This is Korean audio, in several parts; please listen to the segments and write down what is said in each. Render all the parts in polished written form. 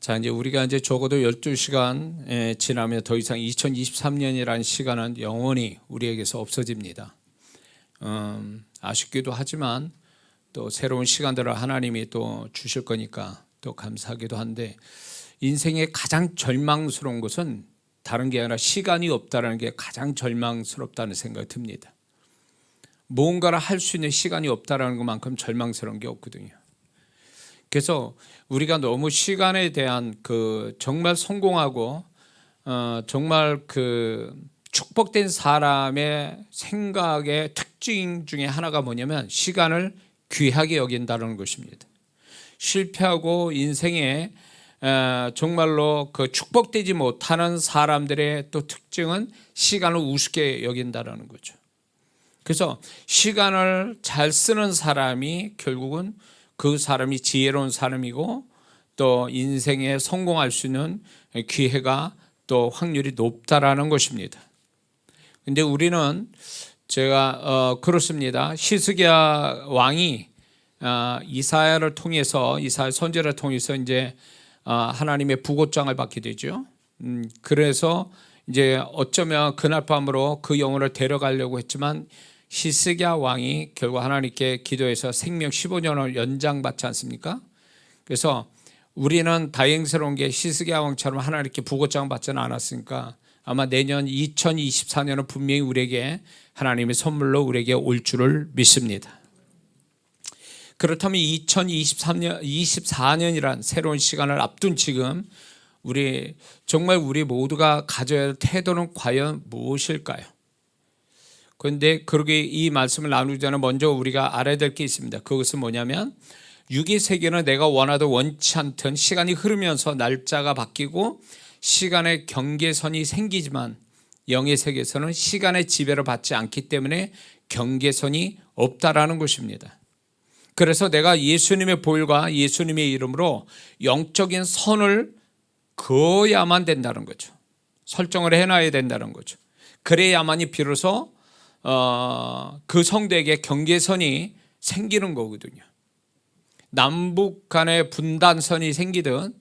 자, 이제 우리가 이제 적어도 12시간 지나면 더 이상 2023년이라는 시간은 영원히 우리에게서 없어집니다. 아쉽기도 하지만 또 새로운 시간들을 하나님이 또 주실 거니까 또 감사하기도 한데, 인생의 가장 절망스러운 것은 다른 게 아니라 시간이 없다는 게 가장 절망스럽다는 생각이 듭니다. 무언가를 할 수 있는 시간이 없다는 것만큼 절망스러운 게 없거든요. 그래서 우리가 너무 시간에 대한 정말 성공하고 정말 축복된 사람의 생각의 특징 중에 하나가 뭐냐면 시간을 귀하게 여긴다는 것입니다. 실패하고 인생에 정말로 축복되지 못하는 사람들의 또 특징은 시간을 우습게 여긴다는 거죠. 그래서 시간을 잘 쓰는 사람이 결국은 그 사람이 지혜로운 사람이고 또 인생에 성공할 수 있는 기회가 또 확률이 높다라는 것입니다. 근데 우리는 그렇습니다. 히스기야 왕이 이사야를 통해서, 이사야 선지자를 통해서 이제 하나님의 부고장을 받게 되죠. 그래서 이제 어쩌면 그날 밤으로 그 영혼을 데려가려고 했지만 히스기야 왕이 결국 하나님께 기도해서 생명 15년을 연장받지 않습니까? 그래서 우리는 다행스러운 게 히스기야 왕처럼 하나님께 부고장 받지는 않았으니까 아마 내년 2024년은 분명히 우리에게 하나님의 선물로 우리에게 올 줄을 믿습니다. 그렇다면 2024년이란 새로운 시간을 앞둔 지금 정말 우리 모두가 가져야 할 태도는 과연 무엇일까요? 그런데 그러게 이 말씀을 나누기 전에 먼저 우리가 알아야 될 게 있습니다. 그것은 뭐냐면 육의 세계는 내가 원하도 원치 않던 시간이 흐르면서 날짜가 바뀌고 시간의 경계선이 생기지만 영의 세계에서는 시간의 지배를 받지 않기 때문에 경계선이 없다라는 것입니다. 그래서 내가 예수님의 보혈과 예수님의 이름으로 영적인 선을 그어야만 된다는 거죠. 설정을 해놔야 된다는 거죠. 그래야만이 비로소 그 성도에게 경계선이 생기는 거거든요. 남북 간의 분단선이 생기든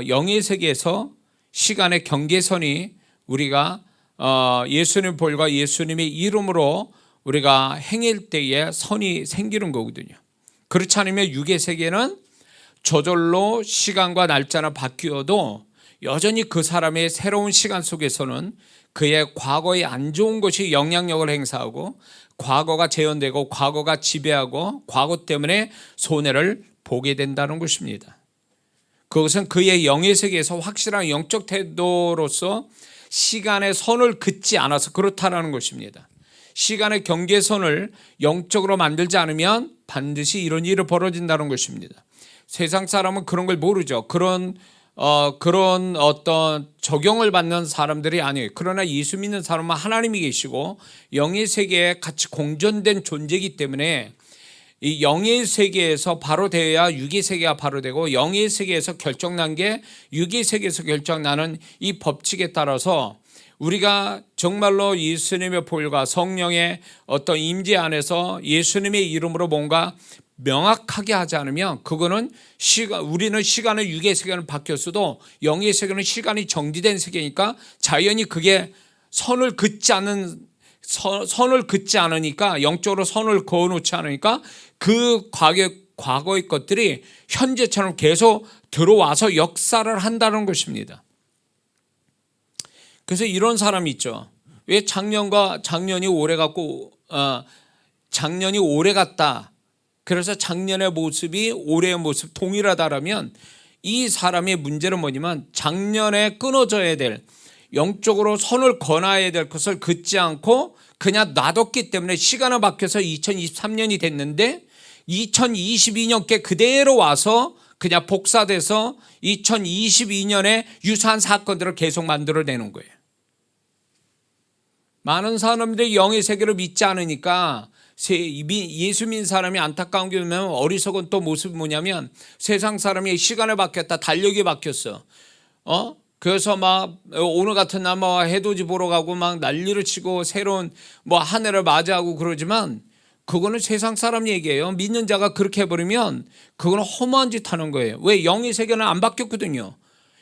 영의 세계에서 시간의 경계선이 우리가 예수님의 보혈과 예수님의 이름으로 우리가 행할 때에 선이 생기는 거거든요. 그렇지 않으면 육의 세계는 저절로 시간과 날짜는 바뀌어도 여전히 그 사람의 새로운 시간 속에서는 그의 과거의 안 좋은 것이 영향력을 행사하고 과거가 재현되고 과거가 지배하고 과거 때문에 손해를 보게 된다는 것입니다. 그것은 그의 영의 세계에서 확실한 영적 태도로서 시간의 선을 긋지 않아서 그렇다는 것입니다. 시간의 경계선을 영적으로 만들지 않으면 반드시 이런 일이 벌어진다는 것입니다. 세상 사람은 그런 걸 모르죠. 그런 어떤 적용을 받는 사람들이 아니에요. 그러나 예수 믿는 사람은 하나님이 계시고 영의 세계에 같이 공존된 존재이기 때문에 이 영의 세계에서 바로 되어야 육의 세계가 바로 되고 영의 세계에서 결정난 게 육의 세계에서 결정나는 이 법칙에 따라서 우리가 정말로 예수님의 보혈과 성령의 어떤 임재 안에서 예수님의 이름으로 뭔가 명확하게 하지 않으면 그거는 우리는 시간의 육의 세계는 바뀌었어도 영의 세계는 시간이 정지된 세계니까 자연히 그게 선을 긋지 않으니까 영적으로 선을 그어놓지 않으니까 그 과거의 것들이 현재처럼 계속 들어와서 역사를 한다는 것입니다. 그래서 이런 사람이 있죠. 왜 작년이 오래 갔다. 그래서 작년의 모습이 올해의 모습 동일하다라면 이 사람의 문제는 뭐냐면 작년에 끊어져야 될 영적으로 선을 그어놔야 될 것을 긋지 않고 그냥 놔뒀기 때문에 시간은 바뀌어서 2023년이 됐는데 2022년께 그대로 와서 그냥 복사돼서 2022년에 유사한 사건들을 계속 만들어내는 거예요. 많은 사람들이 영의 세계를 믿지 않으니까 예수 믿는 사람이 안타까운 게 뭐냐면 어리석은 또 모습이 뭐냐면 세상 사람이 시간을 바뀌었다, 달력이 바뀌었어. 그래서 막 오늘 같은 날 뭐 해돋이 보러 가고 막 난리를 치고 새로운 한 해를 맞이하고 그러지만 그거는 세상 사람 얘기예요. 믿는 자가 그렇게 해버리면 그거는 허무한 짓 하는 거예요. 왜? 영의 세계는 안 바뀌었거든요.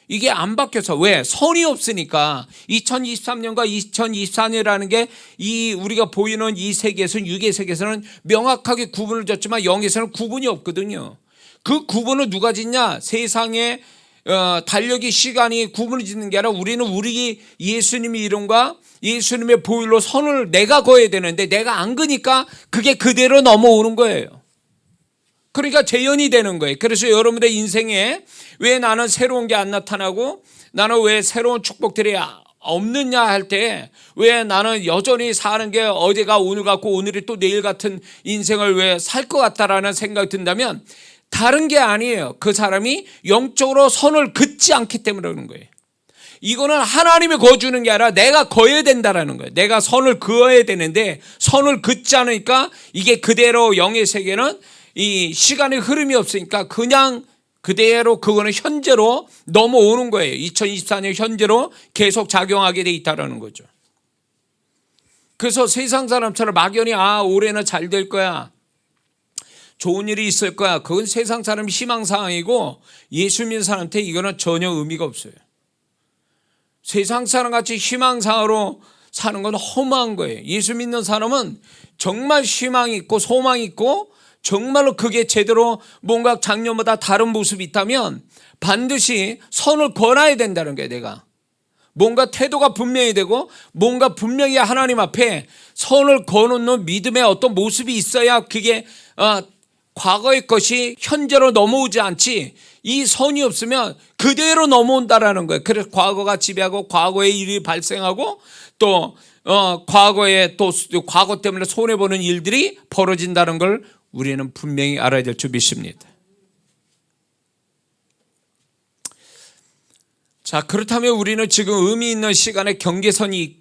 이게 안 바뀌어서. 왜? 선이 없으니까. 2023년과 2024년이라는 게 이 우리가 보이는 이 세계에서는, 육의 세계에서는 명확하게 구분을 줬지만 영에서는 구분이 없거든요. 그 구분을 누가 짓냐? 세상의 달력이, 시간이 구분을 짓는 게 아니라 우리는 우리 예수님의 이름과 예수님의 보혈로 선을 내가 그어야 되는데 내가 안 그니까 그게 그대로 넘어오는 거예요. 그러니까 재현이 되는 거예요. 그래서 여러분의 인생에 왜 나는 새로운 게 안 나타나고 나는 왜 새로운 축복들이 없느냐 할 때 왜 나는 여전히 사는 게 어제가 오늘 같고 오늘이 또 내일 같은 인생을 왜 살 것 같다라는 생각이 든다면 다른 게 아니에요. 그 사람이 영적으로 선을 긋지 않기 때문에 그러는 거예요. 이거는 하나님이 거주는 게 아니라 내가 거어야 된다라는 거예요. 내가 선을 그어야 되는데 선을 긋지 않으니까 이게 그대로 영의 세계는 이 시간의 흐름이 없으니까 그냥 그대로 그거는 현재로 넘어오는 거예요. 2024년 현재로 계속 작용하게 돼 있다라는 거죠. 그래서 세상 사람처럼 막연히 올해는 잘 될 거야, 좋은 일이 있을 거야, 그건 세상 사람 희망사항이고 예수 믿는 사람한테 이거는 전혀 의미가 없어요. 세상 사람같이 희망사항으로 사는 건 허무한 거예요. 예수 믿는 사람은 정말 희망이 있고 소망이 있고 정말로 그게 제대로 뭔가 작년보다 다른 모습이 있다면 반드시 선을 걸어야 된다는 거예요. 내가 뭔가 태도가 분명히 되고 뭔가 분명히 하나님 앞에 선을 거놓는 믿음의 어떤 모습이 있어야 그게 과거의 것이 현재로 넘어오지 않지, 이 선이 없으면 그대로 넘어온다라는 거예요. 그래서 과거가 지배하고 과거의 일이 발생하고 또 과거에 또 과거 때문에 손해보는 일들이 벌어진다는 걸 우리는 분명히 알아야 될 줄 믿습니다. 자, 그렇다면 우리는 지금 의미 있는 시간의 경계선이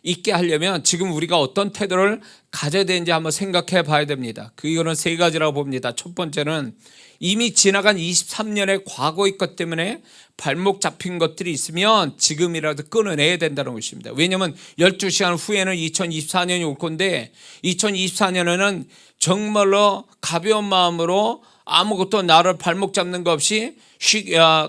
있게 하려면 지금 우리가 어떤 태도를 가져야 되는지 한번 생각해 봐야 됩니다. 이거는 세 가지라고 봅니다. 첫 번째는 이미 지나간 23년의 과거의 것 때문에 발목 잡힌 것들이 있으면 지금이라도 끊어내야 된다는 것입니다. 왜냐하면 12시간 후에는 2024년이 올 건데 2024년에는 정말로 가벼운 마음으로 아무것도 나를 발목 잡는 것 없이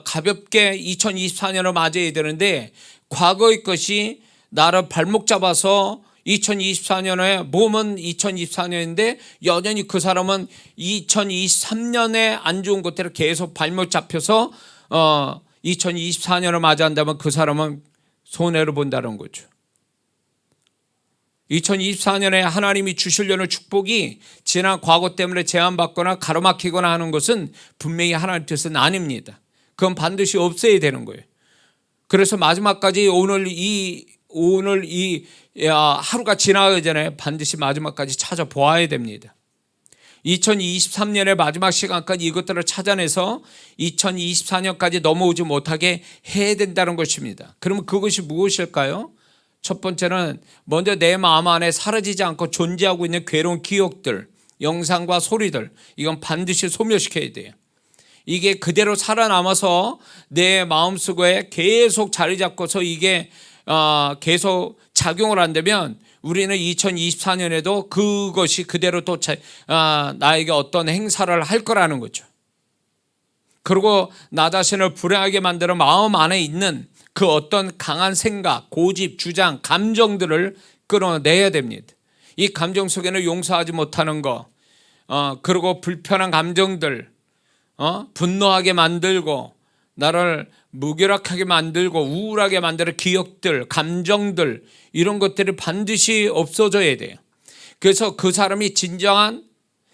가볍게 2024년을 맞이해야 되는데 과거의 것이 나를 발목 잡아서 2024년에 몸은 2024년인데 여전히 그 사람은 2023년에 안 좋은 것들을 계속 발목 잡혀서 2024년을 맞이한다면 그 사람은 손해를 본다는 거죠. 2024년에 하나님이 주시려는 축복이 지난 과거 때문에 제한받거나 가로막히거나 하는 것은 분명히 하나님 뜻은 아닙니다. 그건 반드시 없어야 되는 거예요. 그래서 마지막까지 오늘 이 하루가 지나가기 전에 반드시 마지막까지 찾아보아야 됩니다. 2023년의 마지막 시간까지 이것들을 찾아내서 2024년까지 넘어오지 못하게 해야 된다는 것입니다. 그러면 그것이 무엇일까요? 첫 번째는 먼저 내 마음 안에 사라지지 않고 존재하고 있는 괴로운 기억들, 영상과 소리들, 이건 반드시 소멸시켜야 돼요. 이게 그대로 살아남아서 내 마음속에 계속 자리 잡고서 이게 계속 작용을 한다면 우리는 2024년에도 그것이 그대로 또 나에게 어떤 행사를 할 거라는 거죠. 그리고 나 자신을 불행하게 만드는 마음 안에 있는 그 어떤 강한 생각, 고집, 주장, 감정들을 끌어내야 됩니다. 이 감정 속에는 용서하지 못하는 거, 그리고 불편한 감정들, 분노하게 만들고 나를 무기력하게 만들고 우울하게 만드는 기억들, 감정들, 이런 것들이 반드시 없어져야 돼요. 그래서 그 사람이 진정한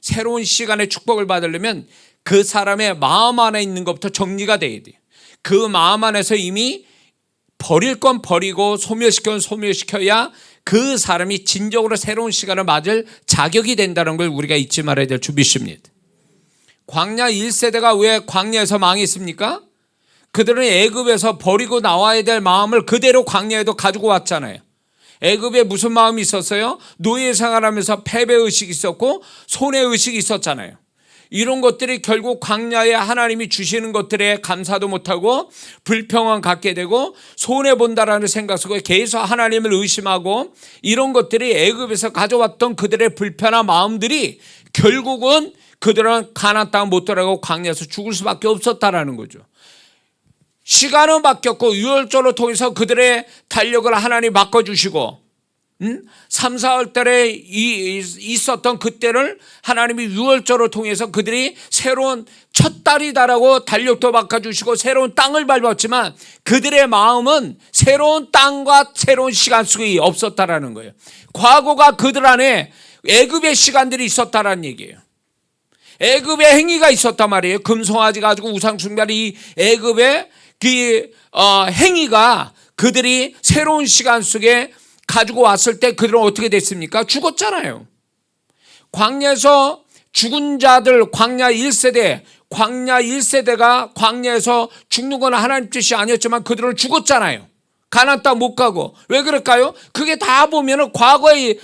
새로운 시간의 축복을 받으려면 그 사람의 마음 안에 있는 것부터 정리가 돼야 돼요. 그 마음 안에서 이미 버릴 건 버리고 소멸시켜야 그 사람이 진정으로 새로운 시간을 맞을 자격이 된다는 걸 우리가 잊지 말아야 될 줄 믿습니다. 광야 1세대가 왜 광야에서 망했습니까? 그들은 애굽에서 버리고 나와야 될 마음을 그대로 광야에도 가지고 왔잖아요. 애굽에 무슨 마음이 있었어요? 노예 생활하면서 패배의식이 있었고 손해의식이 있었잖아요. 이런 것들이 결국 광야에 하나님이 주시는 것들에 감사도 못하고 불평을 갖게 되고 손해본다라는 생각 속에 계속 하나님을 의심하고 이런 것들이 애굽에서 가져왔던 그들의 불편한 마음들이 결국은 그들은 가나안 땅 못 들어가고 광야에서 죽을 수밖에 없었다라는 거죠. 시간은 바뀌었고 유월절을 통해서 그들의 달력을 하나님 바꿔주시고 3, 4월 달에 있었던 그때를 하나님이 유월절을 통해서 그들이 새로운 첫 달이다라고 달력도 바꿔주시고 새로운 땅을 밟았지만 그들의 마음은 새로운 땅과 새로운 시간 속에 없었다라는 거예요. 과거가 그들 안에 애굽의 시간들이 있었다라는 얘기예요. 애굽의 행위가 있었단 말이에요. 금송아지 가지고 우상 숭배하는 이 애굽의 그 행위가 그들이 새로운 시간 속에 가지고 왔을 때 그들은 어떻게 됐습니까? 죽었잖아요. 광야에서 죽은 자들, 광야 1세대가 광야에서 죽는 건 하나님 뜻이 아니었지만 그들은 죽었잖아요. 가나안 땅 못 가고. 왜 그럴까요? 그게 다 보면은 과거의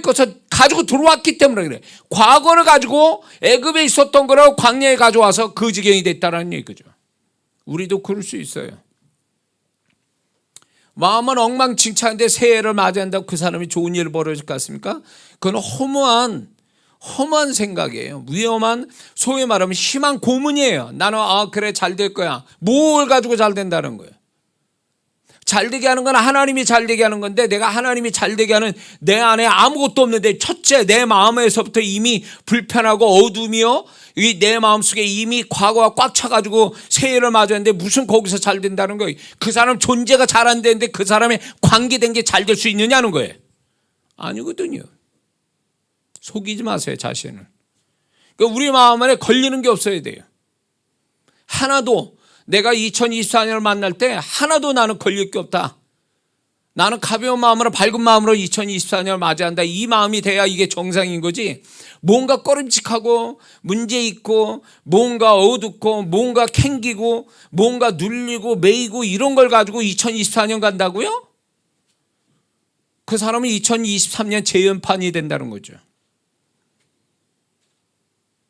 것을 가지고 들어왔기 때문에 그래. 과거를 가지고 애굽에 있었던 거를 광야에 가져와서 그 지경이 됐다는 얘기죠. 우리도 그럴 수 있어요. 마음은 엉망진창인데 새해를 맞이한다고 그 사람이 좋은 일을 벌어질 것 같습니까? 그건 허무한 생각이에요. 위험한, 소위 말하면 희망 고문이에요. 나는 그래 잘 될 거야. 뭘 가지고 잘 된다는 거예요. 잘 되게 하는 건 하나님이 잘 되게 하는 건데 내가 하나님이 잘 되게 하는 내 안에 아무것도 없는데 첫째 내 마음에서부터 이미 불편하고 어둠이요. 내 마음속에 이미 과거가 꽉 차가지고 새해를 맞았는데 무슨 거기서 잘 된다는 거예요. 그 사람 존재가 잘 안 되는데 그 사람의 관계된 게 잘 될 수 있느냐는 거예요. 아니거든요. 속이지 마세요, 자신을. 그러니까 우리 마음 안에 걸리는 게 없어야 돼요. 하나도 내가 2024년을 만날 때 하나도 나는 걸릴 게 없다. 나는 가벼운 마음으로 밝은 마음으로 2024년을 맞이한다. 이 마음이 돼야 이게 정상인 거지. 뭔가 꺼림칙하고 문제 있고 뭔가 어둡고 뭔가 캥기고 뭔가 눌리고 매이고 이런 걸 가지고 2024년 간다고요? 그 사람은 2023년 재연판이 된다는 거죠.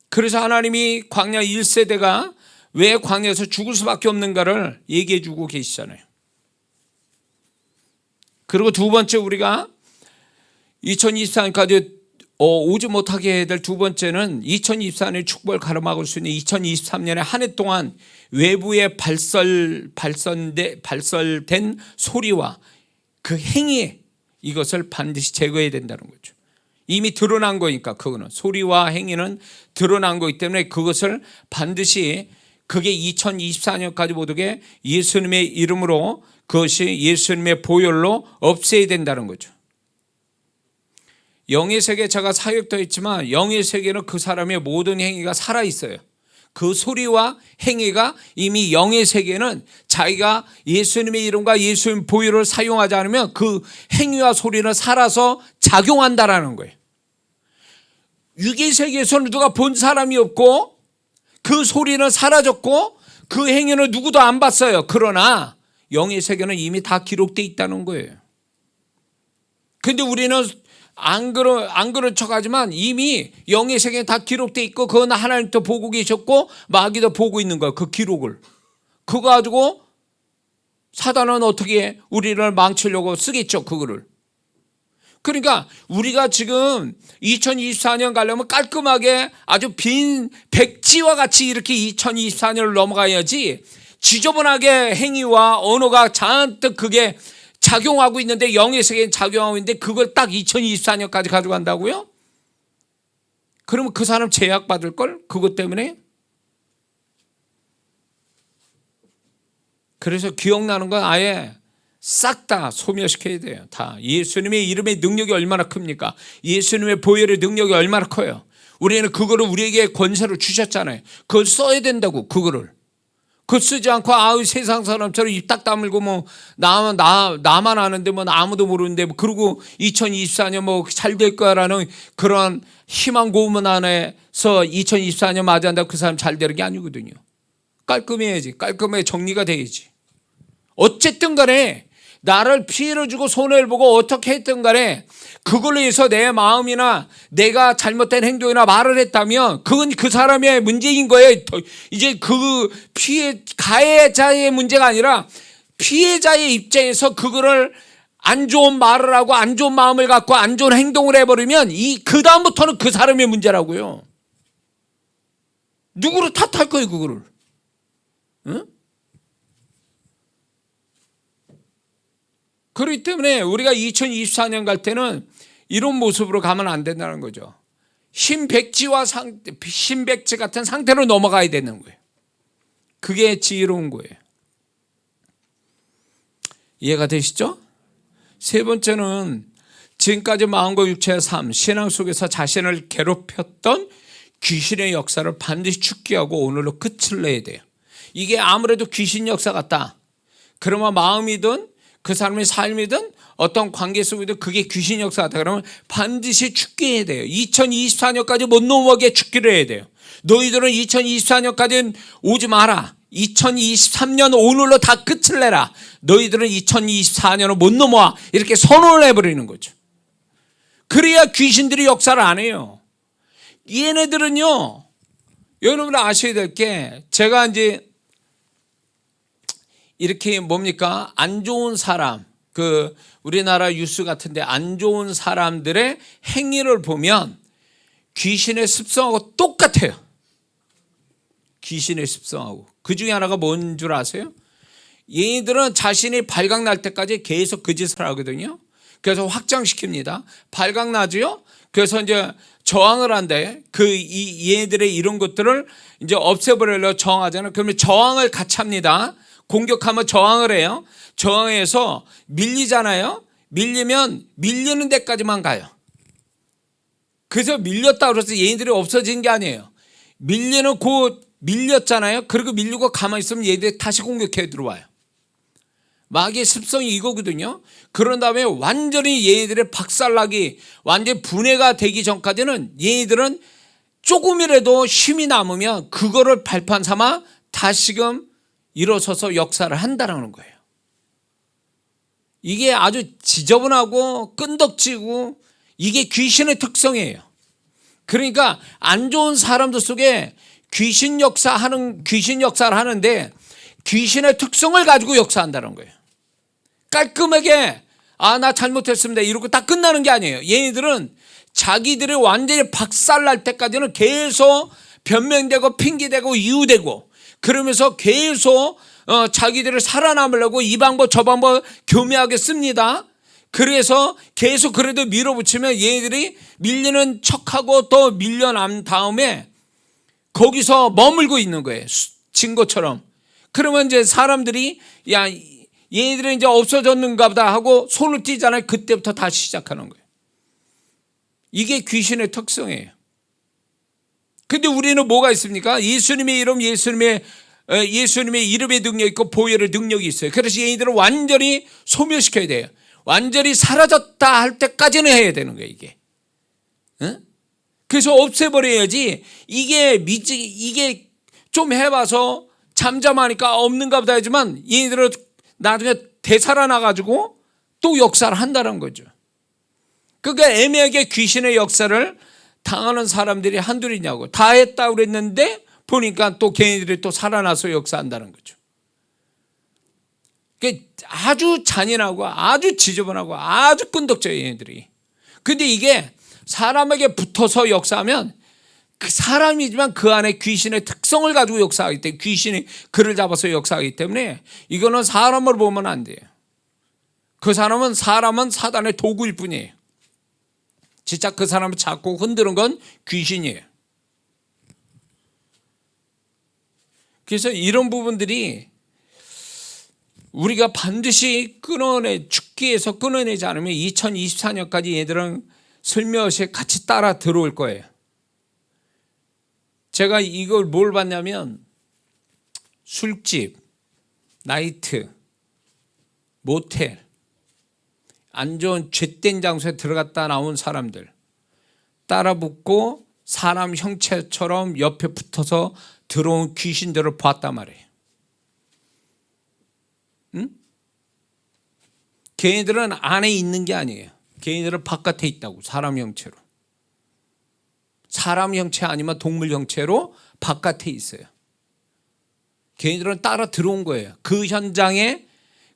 그래서 하나님이 광야 1세대가 왜 광야에서 죽을 수밖에 없는가를 얘기해 주고 계시잖아요. 그리고 두 번째 우리가 2024년까지 오지 못하게 해야 될 두 번째는 2024년의 축복을 가로막을 수 있는 2023년에 한 해 동안 외부에 발설된 소리와 그 행위 이것을 반드시 제거해야 된다는 거죠. 이미 드러난 거니까 그거는 소리와 행위는 드러난 거기 때문에 그것을 반드시 그게 2024년까지 못 오게 예수님의 이름으로 그것이 예수님의 보혈로 없애야 된다는 거죠. 영의 세계 제가 사역도 했지만 영의 세계는 그 사람의 모든 행위가 살아있어요. 그 소리와 행위가 이미 영의 세계는 자기가 예수님의 이름과 예수님 보혈을 사용하지 않으면 그 행위와 소리는 살아서 작용한다라는 거예요. 육의 세계에서는 누가 본 사람이 없고 그 소리는 사라졌고 그 행위는 누구도 안 봤어요. 그러나 영의 세계는 이미 다 기록되어 있다는 거예요. 근데 우리는 안 그런 척하지만 이미 영의 세계에 다 기록되어 있고 그건 하나님도 보고 계셨고 마귀도 보고 있는 거예요. 그 기록을. 그거 가지고 사단은 어떻게 우리를 망치려고 쓰겠죠. 그거를. 그러니까 우리가 지금 2024년 가려면 깔끔하게 아주 빈 백지와 같이 이렇게 2024년을 넘어가야지 지저분하게 행위와 언어가 잔뜩 그게 작용하고 있는데 영의 세계에 작용하고 있는데 그걸 딱 2024년까지 가져간다고요? 그러면 그 사람 제약받을 걸? 그것 때문에? 그래서 기억나는 건 아예 싹 다 소멸시켜야 돼요. 다 예수님의 이름의 능력이 얼마나 큽니까? 예수님의 보혈의 능력이 얼마나 커요? 우리는 그거를 우리에게 권세를 주셨잖아요. 그걸 써야 된다고. 그거를 그거 쓰지 않고 세상 사람처럼 입 딱 다물고 뭐 나만 아는데 뭐 아무도 모르는데 뭐 그러고 2024년 뭐 잘 될 거야라는 그런 희망 고문 안에서 2024년 맞이한다고 그 사람 잘 되는 게 아니거든요. 깔끔해야지. 깔끔하게 정리가 돼야지. 어쨌든 간에 나를 피해를 주고 손해를 보고 어떻게 했든 간에 그걸로 해서 내 마음이나 내가 잘못된 행동이나 말을 했다면 그건 그 사람의 문제인 거예요. 이제 그 가해자의 문제가 아니라 피해자의 입장에서 그거를 안 좋은 말을 하고 안 좋은 마음을 갖고 안 좋은 행동을 해버리면 그 다음부터는 그 사람의 문제라고요. 누구를 탓할 거예요, 그거를? 응? 그렇기 때문에 우리가 2024년 갈 때는 이런 모습으로 가면 안 된다는 거죠. 신백지 같은 상태로 넘어가야 되는 거예요. 그게 지혜로운 거예요. 이해가 되시죠? 세 번째는 지금까지 마음과 육체의 삶, 신앙 속에서 자신을 괴롭혔던 귀신의 역사를 반드시 축기하고 오늘로 끝을 내야 돼요. 이게 아무래도 귀신 역사 같다. 그러면 마음이든 그 사람의 삶이든 어떤 관계 속이든 그게 귀신 역사 같다. 그러면 반드시 죽게 해야 돼요. 2024년까지 못 넘어가게 죽기를 해야 돼요. 너희들은 2024년까지는 오지 마라. 2023년 오늘로 다 끝을 내라. 너희들은 2024년을 못 넘어와. 이렇게 선언을 해버리는 거죠. 그래야 귀신들이 역사를 안 해요. 얘네들은요, 여러분 아셔야 될 게, 제가 이제 이렇게 뭡니까? 안 좋은 사람, 우리나라 뉴스 같은데 안 좋은 사람들의 행위를 보면 귀신의 습성하고 똑같아요. 귀신의 습성하고. 그 중에 하나가 뭔 줄 아세요? 얘들은 자신이 발각날 때까지 계속 그 짓을 하거든요. 그래서 확장시킵니다. 발각나죠? 그래서 이제 저항을 한대. 얘들의 이런 것들을 이제 없애버리려고 저항하잖아요. 그러면 저항을 같이 합니다. 공격하면 저항을 해요. 저항해서 밀리잖아요. 밀리면 밀리는 데까지만 가요. 그래서 밀렸다 그래서 얘들이 없어진 게 아니에요. 밀렸잖아요. 그리고 밀리고 가만히 있으면 얘들이 다시 공격해 들어와요. 마귀의 습성이 이거거든요. 그런 다음에 완전히 얘들의 박살나기, 완전히 분해가 되기 전까지는 얘들은 조금이라도 힘이 남으면 그거를 발판 삼아 다시금 일어서서 역사를 한다는 거예요. 이게 아주 지저분하고 끈덕지고 이게 귀신의 특성이에요. 그러니까 안 좋은 사람들 속에 귀신 역사를 하는데 귀신의 특성을 가지고 역사한다는 거예요. 깔끔하게 나 잘못했습니다 이러고 딱 끝나는 게 아니에요. 얘네들은 자기들이 완전히 박살날 때까지는 계속 변명되고 핑계대고 이유되고 그러면서 계속 자기들을 살아남으려고 이 방법 저 방법 교묘하게 씁니다. 그래서 계속 그래도 밀어붙이면 얘네들이 밀리는 척하고 또 밀려난 다음에 거기서 머물고 있는 거예요. 진 것처럼. 그러면 이제 사람들이 얘네들은 이제 없어졌는가 보다 하고 손을 띄잖아요. 그때부터 다시 시작하는 거예요. 이게 귀신의 특성이에요. 근데 우리는 뭐가 있습니까? 예수님의 이름, 예수님의 이름의 능력이 있고 보혈의 능력이 있어요. 그래서 얘네들을 완전히 소멸시켜야 돼요. 완전히 사라졌다 할 때까지는 해야 되는 거예요, 이게. 응? 그래서 없애버려야지. 이게 좀 해봐서 잠잠하니까 없는가 보다 하지만 얘네들은 나중에 되살아나가지고 또 역사를 한다는 거죠. 그러니까 애매하게 귀신의 역사를 당하는 사람들이 한둘이냐고. 다 했다고 그랬는데 보니까 또 걔네들이 또 살아나서 역사한다는 거죠. 아주 잔인하고 아주 지저분하고 아주 끈덕져요, 얘네들이. 근데 이게 사람에게 붙어서 역사하면 그 사람이지만 그 안에 귀신의 특성을 가지고 역사하기 때문에 귀신이 그를 잡아서 역사하기 때문에 이거는 사람을 보면 안 돼요. 그 사람은 사단의 도구일 뿐이에요. 진짜 그 사람을 잡고 흔드는 건 귀신이에요. 그래서 이런 부분들이 우리가 반드시 죽기에서 끊어내지 않으면 2024년까지 얘들은 슬며시 같이 따라 들어올 거예요. 제가 이걸 뭘 봤냐면 술집, 나이트, 모텔, 안 좋은 죄된 장소에 들어갔다 나온 사람들 따라붙고 사람 형체처럼 옆에 붙어서 들어온 귀신들을 봤단 말이에요. 응? 걔네들은 안에 있는 게 아니에요. 걔네들은 바깥에 있다고. 사람 형체로. 사람 형체 아니면 동물 형체로 바깥에 있어요. 걔네들은 따라 들어온 거예요. 그 현장에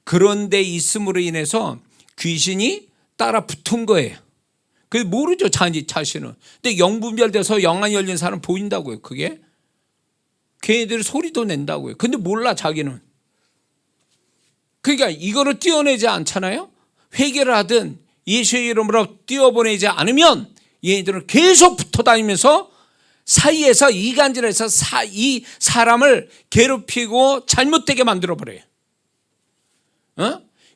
그런 데 있음으로 인해서 귀신이 따라 붙은 거예요. 그게 모르죠, 자신은. 근데 영분별돼서 영안이 열린 사람은 보인다고요. 그게 걔네들이 소리도 낸다고요. 근데 몰라, 자기는. 그러니까 이거를 띄어내지 않잖아요. 회개를 하든 예수의 이름으로 띄어보내지 않으면 얘네들은 계속 붙어 다니면서 사이에서 이간질해서 이 사람을 괴롭히고 잘못되게 만들어버려요.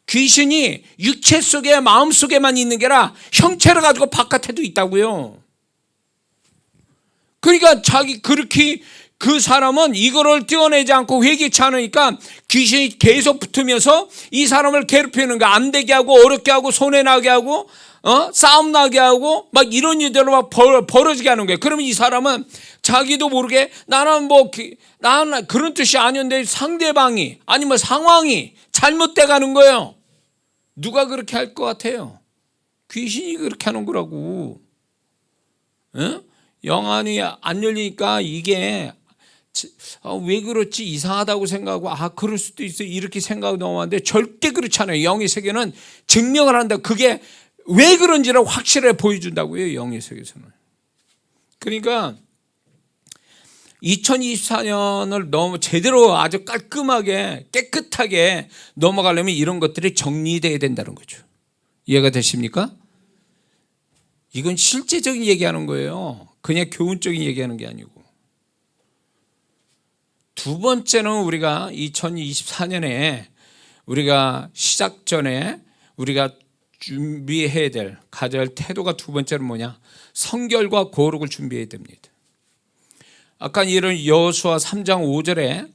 귀신이 육체 속에 마음 속에만 있는 게 아니라 형체를 가지고 바깥에도 있다고요. 그러니까 그렇게 그 사람은 이거를 띄어내지 않고 회개치 않으니까 귀신이 계속 붙으면서 이 사람을 괴롭히는 거, 안 되게 하고 어렵게 하고 손해나게 하고 싸움 나게 하고 막 이런 일들로 막 벌어지게 하는 거예요. 그러면 이 사람은 자기도 모르게 나는 그런 뜻이 아니었는데 상대방이 아니면 상황이 잘못돼 가는 거예요. 누가 그렇게 할 것 같아요? 귀신이 그렇게 하는 거라고. 영안이 안 열리니까 이게 왜 그렇지 이상하다고 생각하고 그럴 수도 있어 이렇게 생각하고 넘어왔는데 절대 그렇지 않아요. 영의 세계는 증명을 한다. 그게 왜 그런지를 확실하게 보여준다고요. 영의 세계에서는. 그러니까 2024년을 너무 제대로 아주 깔끔하게 깨끗하게 넘어가려면 이런 것들이 정리돼야 된다는 거죠. 이해가 되십니까? 이건 실제적인 얘기하는 거예요. 그냥 교훈적인 얘기하는 게 아니고. 두 번째는 우리가 2024년에 우리가 시작 전에 우리가 준비해야 될 가져야 할 태도가 두 번째는 뭐냐? 성결과 거룩을 준비해야 됩니다. 아까 이런 여호수아 3장 5절에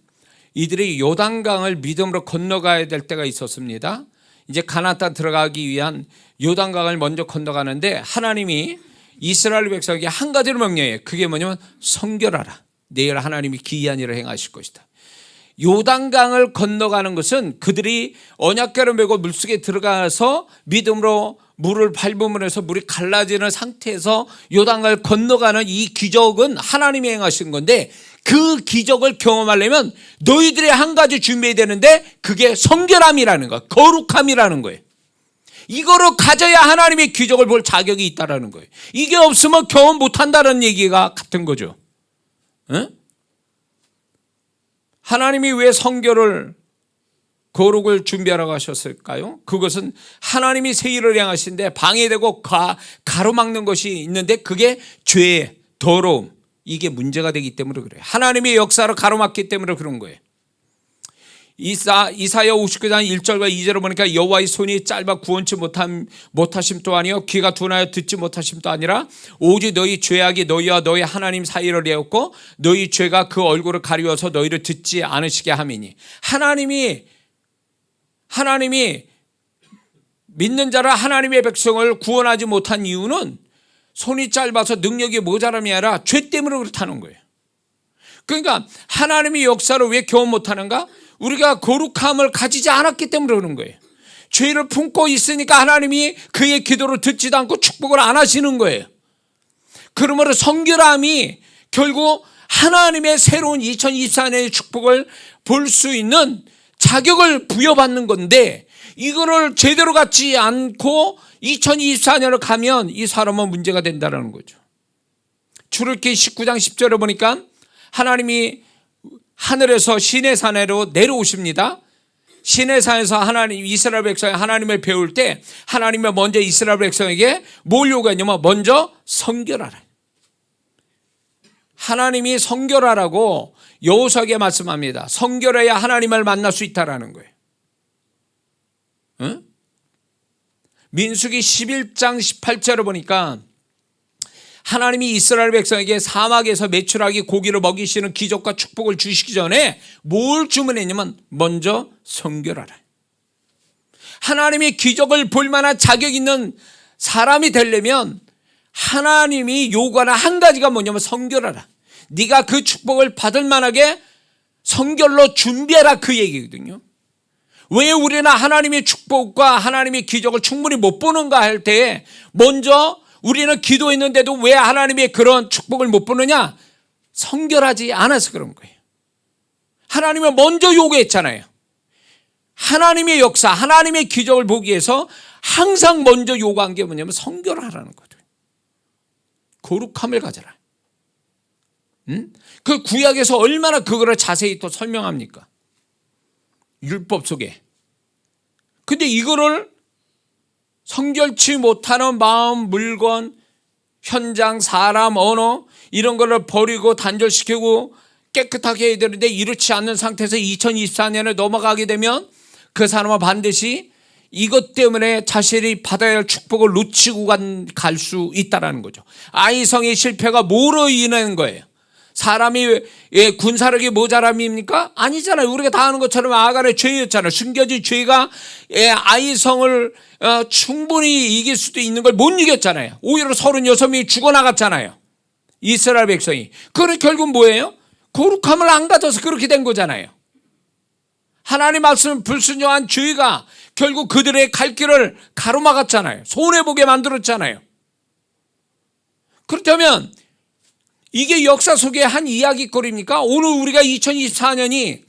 이들이 요단강을 믿음으로 건너가야 될 때가 있었습니다. 이제 가나안 땅 들어가기 위한 요단강을 먼저 건너가는데 하나님이 이스라엘 백성에게 한 가지를 명령해요. 그게 뭐냐면 성결하라. 내일 하나님이 기이한 일을 행하실 것이다. 요단강을 건너가는 것은 그들이 언약궤를 메고 물속에 들어가서 믿음으로 물을 밟음으로 해서 물이 갈라지는 상태에서 요단강을 건너가는 이 기적은 하나님이 행하신 건데 그 기적을 경험하려면 너희들이 한 가지 준비해야 되는데 그게 성결함이라는 거, 거룩함이라는 거예요. 이거를 가져야 하나님의 기적을 볼 자격이 있다는 거예요. 이게 없으면 경험 못한다는 얘기가 같은 거죠. 하나님이 왜 성결을 거룩을 준비하라고 하셨을까요? 그것은 하나님이 새 일을 행하시는데 방해되고 가로막는 것이 있는데 그게 죄, 더러움, 이게 문제가 되기 때문에 그래요. 하나님의 역사로 가로막기 때문에 그런 거예요. 이사야 59장 1절과 2절을 보니까 여호와의 손이 짧아 구원치 못하심도 아니요 귀가 둔하여 듣지 못하심도 아니라 오직 너희 죄악이 너희와 너희 하나님 사이를 내었고 너희 죄가 그 얼굴을 가리워서 너희를 듣지 않으시게 함이니 하나님이 믿는 자라 하나님의 백성을 구원하지 못한 이유는 손이 짧아서 능력이 모자람이 아니라 죄 때문에 그렇다는 거예요. 그러니까 하나님의 역사를 왜 경험 못하는가? 우리가 거룩함을 가지지 않았기 때문에 그런 거예요. 죄를 품고 있으니까 하나님이 그의 기도를 듣지도 않고 축복을 안 하시는 거예요. 그러므로 성결함이 결국 하나님의 새로운 2024년의 축복을 볼 수 있는 자격을 부여받는 건데 이거를 제대로 갖지 않고 2024년을 가면 이 사람은 문제가 된다는 거죠. 출애굽기 19장 10절에 보니까 하나님이 하늘에서 시내산으로 내려오십니다. 시내산에서 하나님 이스라엘 백성이 하나님을 배울 때 하나님이 먼저 이스라엘 백성에게 뭘 요구했냐면 먼저 성결하라. 하나님이 성결하라고 여호수아에게 말씀합니다. 성결해야 하나님을 만날 수 있다라는 거예요. 응? 민수기 11장 18절을 보니까 하나님이 이스라엘 백성에게 사막에서 메추라기 고기를 먹이시는 기적과 축복을 주시기 전에 뭘 주문했냐면 먼저 성결하라. 하나님이 기적을 볼 만한 자격 있는 사람이 되려면 하나님이 요구하는 한 가지가 뭐냐면 성결하라. 네가 그 축복을 받을 만하게 성결로 준비해라 그 얘기거든요. 왜 우리는 하나님의 축복과 하나님의 기적을 충분히 못 보는가 할 때 먼저 우리는 기도했는데도 왜 하나님의 그런 축복을 못 보느냐? 성결하지 않아서 그런 거예요. 하나님은 먼저 요구했잖아요. 하나님의 역사, 하나님의 기적을 보기 위해서 항상 먼저 요구한 게 뭐냐면 성결하라는 거예요. 거룩함을 가져라. 그 구약에서 얼마나 그거를 자세히 또 설명합니까? 율법 속에. 근데 이거를 성결치 못하는 마음, 물건, 현장, 사람, 언어 이런 거를 버리고 단절시키고 깨끗하게 해야 되는데 이렇지 않는 상태에서 2024년에 넘어가게 되면 그 사람은 반드시 이것 때문에 자신이 받아야 할 축복을 놓치고 갈 수 있다는 거죠. 아이성의 실패가 뭐로 인한 거예요? 사람이 군사력이 모자람입니까? 아니잖아요. 우리가 다 아는 것처럼 아간의 죄였잖아요. 숨겨진 죄가 아이성을 충분히 이길 수도 있는 걸 못 이겼잖아요. 오히려 36명이 죽어나갔잖아요. 이스라엘 백성이. 그래 결국 뭐예요? 거룩함을 안 가져서 그렇게 된 거잖아요. 하나님 말씀 불순종한 죄가 결국 그들의 갈 길을 가로막았잖아요. 손해보게 만들었잖아요. 그렇다면 이게 역사 속의 한 이야기거리입니까? 오늘 우리가 2024년이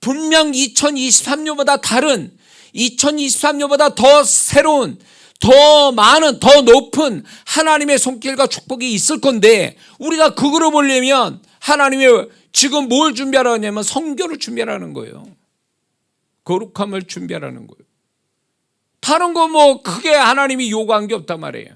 분명 2023년보다 다른 2023년보다 더 새로운 더 많은 더 높은 하나님의 손길과 축복이 있을 건데 우리가 그거를 보려면 하나님이 지금 뭘 준비하라냐면 성결을 준비하라는 거예요. 거룩함을 준비하라는 거예요. 다른 거 뭐 크게 하나님이 요구한 게 없단 말이에요.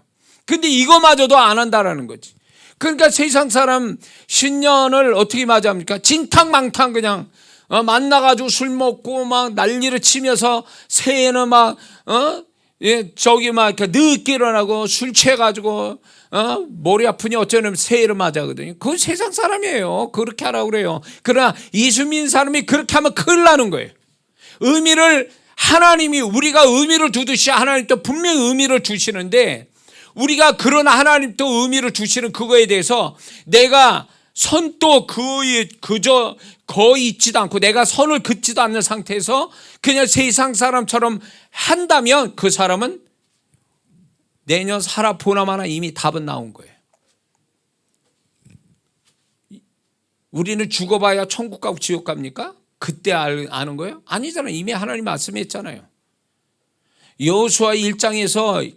근데 이거마저도 안 한다라는 거지. 그러니까 세상 사람 신년을 어떻게 맞이합니까? 진탕망탕 그냥 만나가지고 술 먹고 막 난리를 치면서 새해는 막 저기 막 늦게 일어나고 술 취해가지고 머리 아프니 어쩌면 새해를 맞이하거든요. 그건 세상 사람이에요. 그렇게 하라고 그래요. 그러나 이수민 사람이 그렇게 하면 큰일 나는 거예요. 의미를 하나님이 우리가 의미를 두듯이 하나님도 분명히 의미를 주시는데 우리가 그런 하나님 또 의미를 주시는 그거에 대해서 내가 선도 그저 거의 있지도 않고 내가 선을 긋지도 않는 상태에서 그냥 세상 사람처럼 한다면 그 사람은 내년 살아보나마나 이미 답은 나온 거예요. 우리는 죽어봐야 천국 가고 지옥 갑니까? 그때 아는 거예요? 아니잖아요. 이미 하나님 말씀했잖아요. 여호수아 1장에서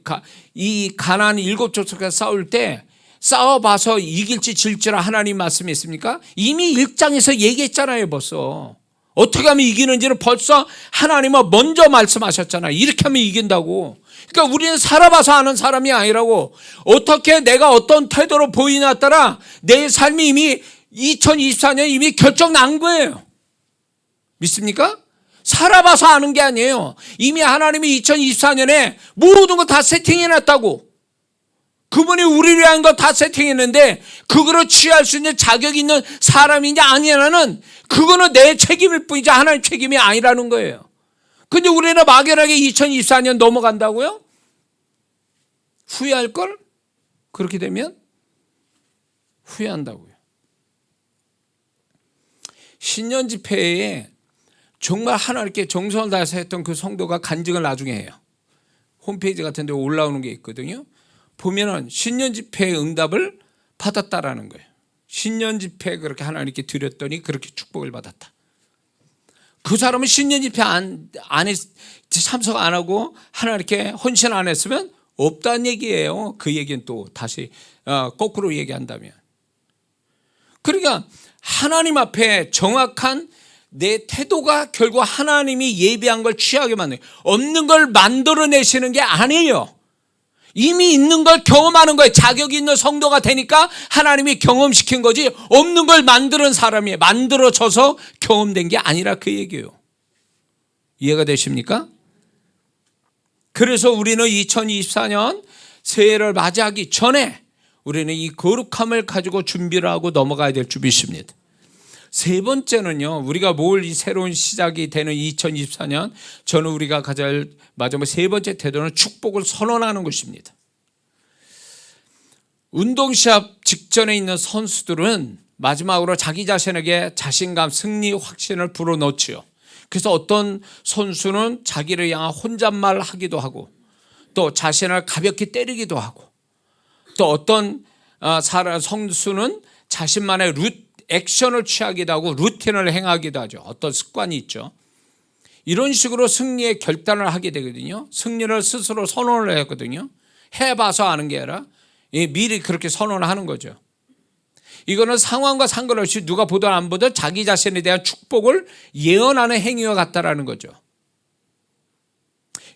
이 가나안 7족속과 싸울 때 싸워봐서 이길지 질지라 하나님 말씀했습니까? 이미 1장에서 얘기했잖아요. 벌써 어떻게 하면 이기는지를 벌써 하나님은 먼저 말씀하셨잖아요. 이렇게 하면 이긴다고. 그러니까 우리는 살아봐서 아는 사람이 아니라고. 어떻게 내가 어떤 태도로 보이냐에 따라 내 삶이 이미 2024년 이미 결정 난 거예요. 믿습니까? 살아봐서 아는 게 아니에요. 이미 하나님이 2024년에 모든 거 다 세팅해놨다고. 그분이 우리를 위한 거 다 세팅했는데 그거를 취할 수 있는 자격이 있는 사람이냐 아니냐는 그거는 내 책임일 뿐이지 하나님 책임이 아니라는 거예요. 근데 우리는 막연하게 2024년 넘어간다고요? 후회할 걸? 그렇게 되면 후회한다고요. 신년 집회에 정말 하나님께 정성을 다해서 했던 그 성도가 간증을 나중에 해요. 홈페이지 같은 데 올라오는 게 있거든요. 보면은 신년 집회의 응답을 받았다라는 거예요. 신년 집회 그렇게 하나님께 드렸더니 그렇게 축복을 받았다. 그 사람은 신년 집회 안에 참석 안 하고 하나님께 헌신 안 했으면 없다는 얘기예요. 그 얘기는 또 다시 거꾸로 얘기한다면. 그러니까 하나님 앞에 정확한 내 태도가 결국 하나님이 예비한 걸 취하게 만드는 거예요. 없는 걸 만들어내시는 게 아니에요. 이미 있는 걸 경험하는 거예요. 자격이 있는 성도가 되니까 하나님이 경험시킨 거지 없는 걸 만드는 사람이 만들어져서 경험된 게 아니라 그 얘기예요. 이해가 되십니까? 그래서 우리는 2024년 새해를 맞이하기 전에 우리는 이 거룩함을 가지고 준비를 하고 넘어가야 될 줄 믿습니다. 세 번째는요, 우리가 뭘 이 새로운 시작이 되는 2024년, 저는 우리가 가질 마지막 세 번째 태도는 축복을 선언하는 것입니다. 운동 시합 직전에 있는 선수들은 마지막으로 자기 자신에게 자신감, 승리, 확신을 불어넣지요. 그래서 어떤 선수는 자기를 향한 혼잣말 하기도 하고 또 자신을 가볍게 때리기도 하고 또 어떤 선수는 자신만의 액션을 취하기도 하고 루틴을 행하기도 하죠. 어떤 습관이 있죠. 이런 식으로 승리의 결단을 하게 되거든요. 승리를 스스로 선언을 했거든요. 해봐서 아는 게 아니라 미리 그렇게 선언을 하는 거죠. 이거는 상황과 상관없이 누가 보든 안 보든 자기 자신에 대한 축복을 예언하는 행위와 같다라는 거죠.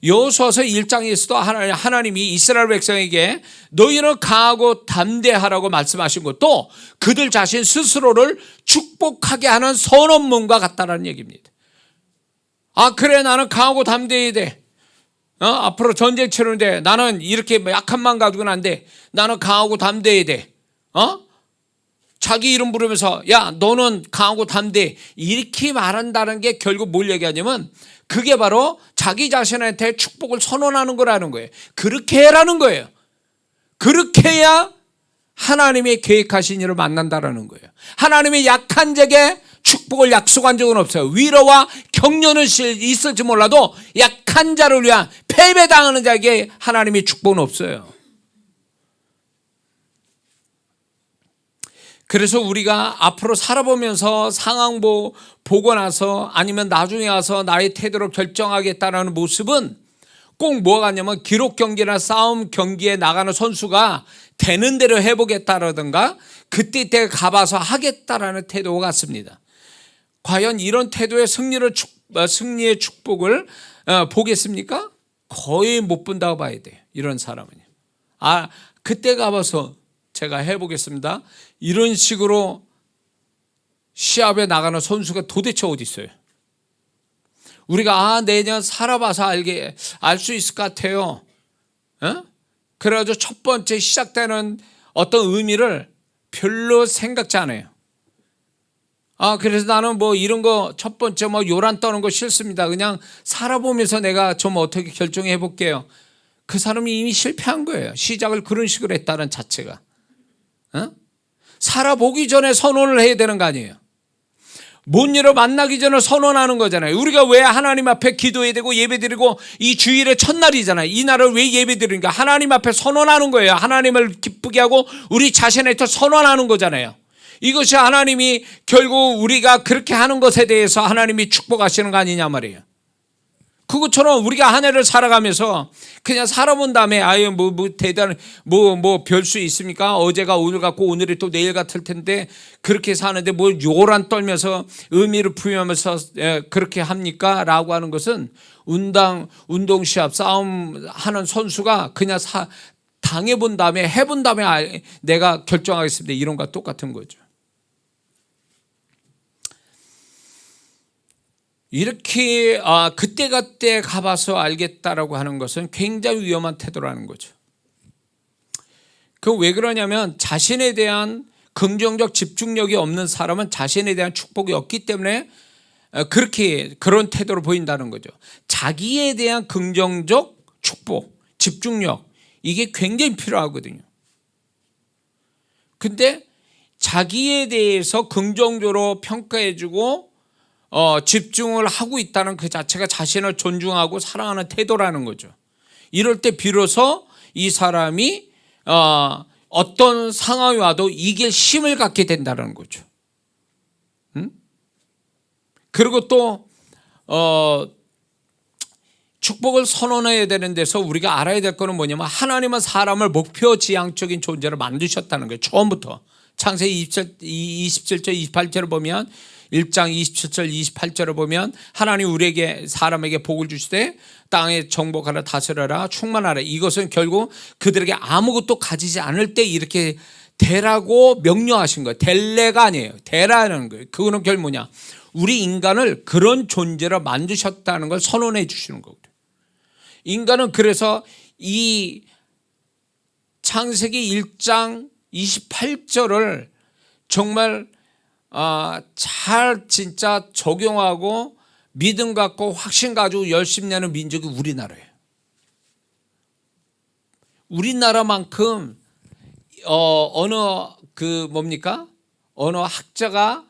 여호수아서 1장에서도 하나님이 이스라엘 백성에게 너희는 강하고 담대하라고 말씀하신 것도 그들 자신 스스로를 축복하게 하는 선언문과 같다라는 얘기입니다. 그래 나는 강하고 담대해야 돼. 앞으로 전쟁 치르는데 나는 이렇게 약한 마음 가지고는 안 돼. 나는 강하고 담대해야 돼. 자기 이름 부르면서 야 너는 강하고 담대해 이렇게 말한다는 게 결국 뭘 얘기하냐면 그게 바로 자기 자신한테 축복을 선언하는 거라는 거예요. 그렇게 해라는 거예요. 그렇게 해야 하나님의 계획하신 일을 만난다라는 거예요. 하나님의 약한 자에게 축복을 약속한 적은 없어요. 위로와 격려는 있을지 몰라도 약한 자를 위한 패배당하는 자에게 하나님의 축복은 없어요. 그래서 우리가 앞으로 살아보면서 상황 보고 나서 아니면 나중에 와서 나의 태도를 결정하겠다는 모습은 꼭 뭐가 같냐면 기록 경기나 싸움 경기에 나가는 선수가 되는 대로 해보겠다라든가 그때 가봐서 하겠다라는 태도가 같습니다. 과연 이런 태도의 승리의 축복을 보겠습니까? 거의 못 본다고 봐야 돼요. 이런 사람은요. 그때 가봐서 제가 해보겠습니다. 이런 식으로 시합에 나가는 선수가 도대체 어디 있어요? 우리가 내년 살아봐서 알 수 있을 것 같아요. 그래가지고 첫 번째 시작되는 어떤 의미를 별로 생각지 않아요. 그래서 나는 이런 거 첫 번째 요란 떠는 거 싫습니다. 그냥 살아보면서 내가 좀 어떻게 결정해 볼게요. 그 사람이 이미 실패한 거예요. 시작을 그런 식으로 했다는 자체가. 살아보기 전에 선언을 해야 되는 거 아니에요. 뭔 일을 만나기 전에 선언하는 거잖아요. 우리가 왜 하나님 앞에 기도해야 되고 예배드리고 이 주일의 첫날이잖아요. 이 날을 왜 예배드리는가? 하나님 앞에 선언하는 거예요. 하나님을 기쁘게 하고 우리 자신한테 선언하는 거잖아요. 이것이 하나님이 결국 우리가 그렇게 하는 것에 대해서 하나님이 축복하시는 거 아니냐 말이에요. 그것처럼 우리가 한 해를 살아가면서 그냥 살아본 다음에 대단 별 수 있습니까? 어제가 오늘 같고 오늘이 또 내일 같을 텐데 그렇게 사는데 요란 떨면서 의미를 부여하면서 그렇게 합니까? 라고 하는 것은 운동 시합 싸움 하는 선수가 그냥 당해본 다음에 해본 다음에 내가 결정하겠습니다. 이런 것과 똑같은 거죠. 이렇게 그때 가봐서 알겠다라고 하는 것은 굉장히 위험한 태도라는 거죠. 그 왜 그러냐면 자신에 대한 긍정적 집중력이 없는 사람은 자신에 대한 축복이 없기 때문에 그런 태도를 보인다는 거죠. 자기에 대한 긍정적 축복, 집중력 이게 굉장히 필요하거든요. 근데 자기에 대해서 긍정적으로 평가해주고 집중을 하고 있다는 그 자체가 자신을 존중하고 사랑하는 태도라는 거죠. 이럴 때 비로소 이 사람이 어떤 상황이 와도 이길 힘을 갖게 된다는 거죠. 그리고 또 축복을 선언해야 되는 데서 우리가 알아야 될 거는 뭐냐면 하나님은 사람을 목표지향적인 존재로 만드셨다는 거예요. 처음부터 창세기 27절 28절을 보면 1장 27절 28절을 보면 하나님 우리에게 사람에게 복을 주시되 땅에 정복하라 다스려라 충만하라. 이것은 결국 그들에게 아무것도 가지지 않을 때 이렇게 되라고 명령하신 거예요. 될래가 아니에요. 되라는 거예요. 그거는 결국 뭐냐? 우리 인간을 그런 존재로 만드셨다는 걸 선언해 주시는 거거든요. 인간은 그래서 이 창세기 1장 28절을 정말 잘 진짜 적용하고 믿음 갖고 확신 가지고 열심히 하는 민족이 우리나라예요. 우리나라만큼 어느 어느 학자가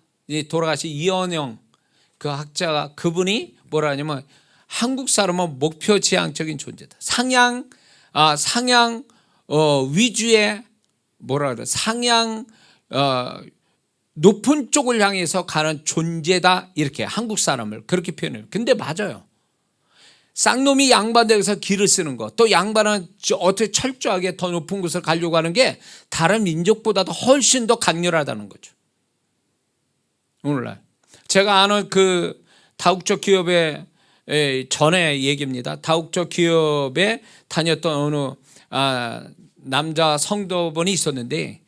돌아가신 이원영 그 학자가 그분이 뭐라 하냐면 한국 사람은 목표 지향적인 존재다. 상향 위주의 뭐라 그래 상향 높은 쪽을 향해서 가는 존재다. 이렇게 한국 사람을 그렇게 표현해요. 근데 맞아요. 쌍놈이 양반에서 길을 쓰는 것, 또 양반은 어떻게 철저하게 더 높은 곳을 가려고 하는 게 다른 민족보다도 훨씬 더 강렬하다는 거죠. 오늘날 제가 아는 그 다국적 기업의 전에 얘기입니다. 다국적 기업에 다녔던 어느 남자 성도분이 있었는데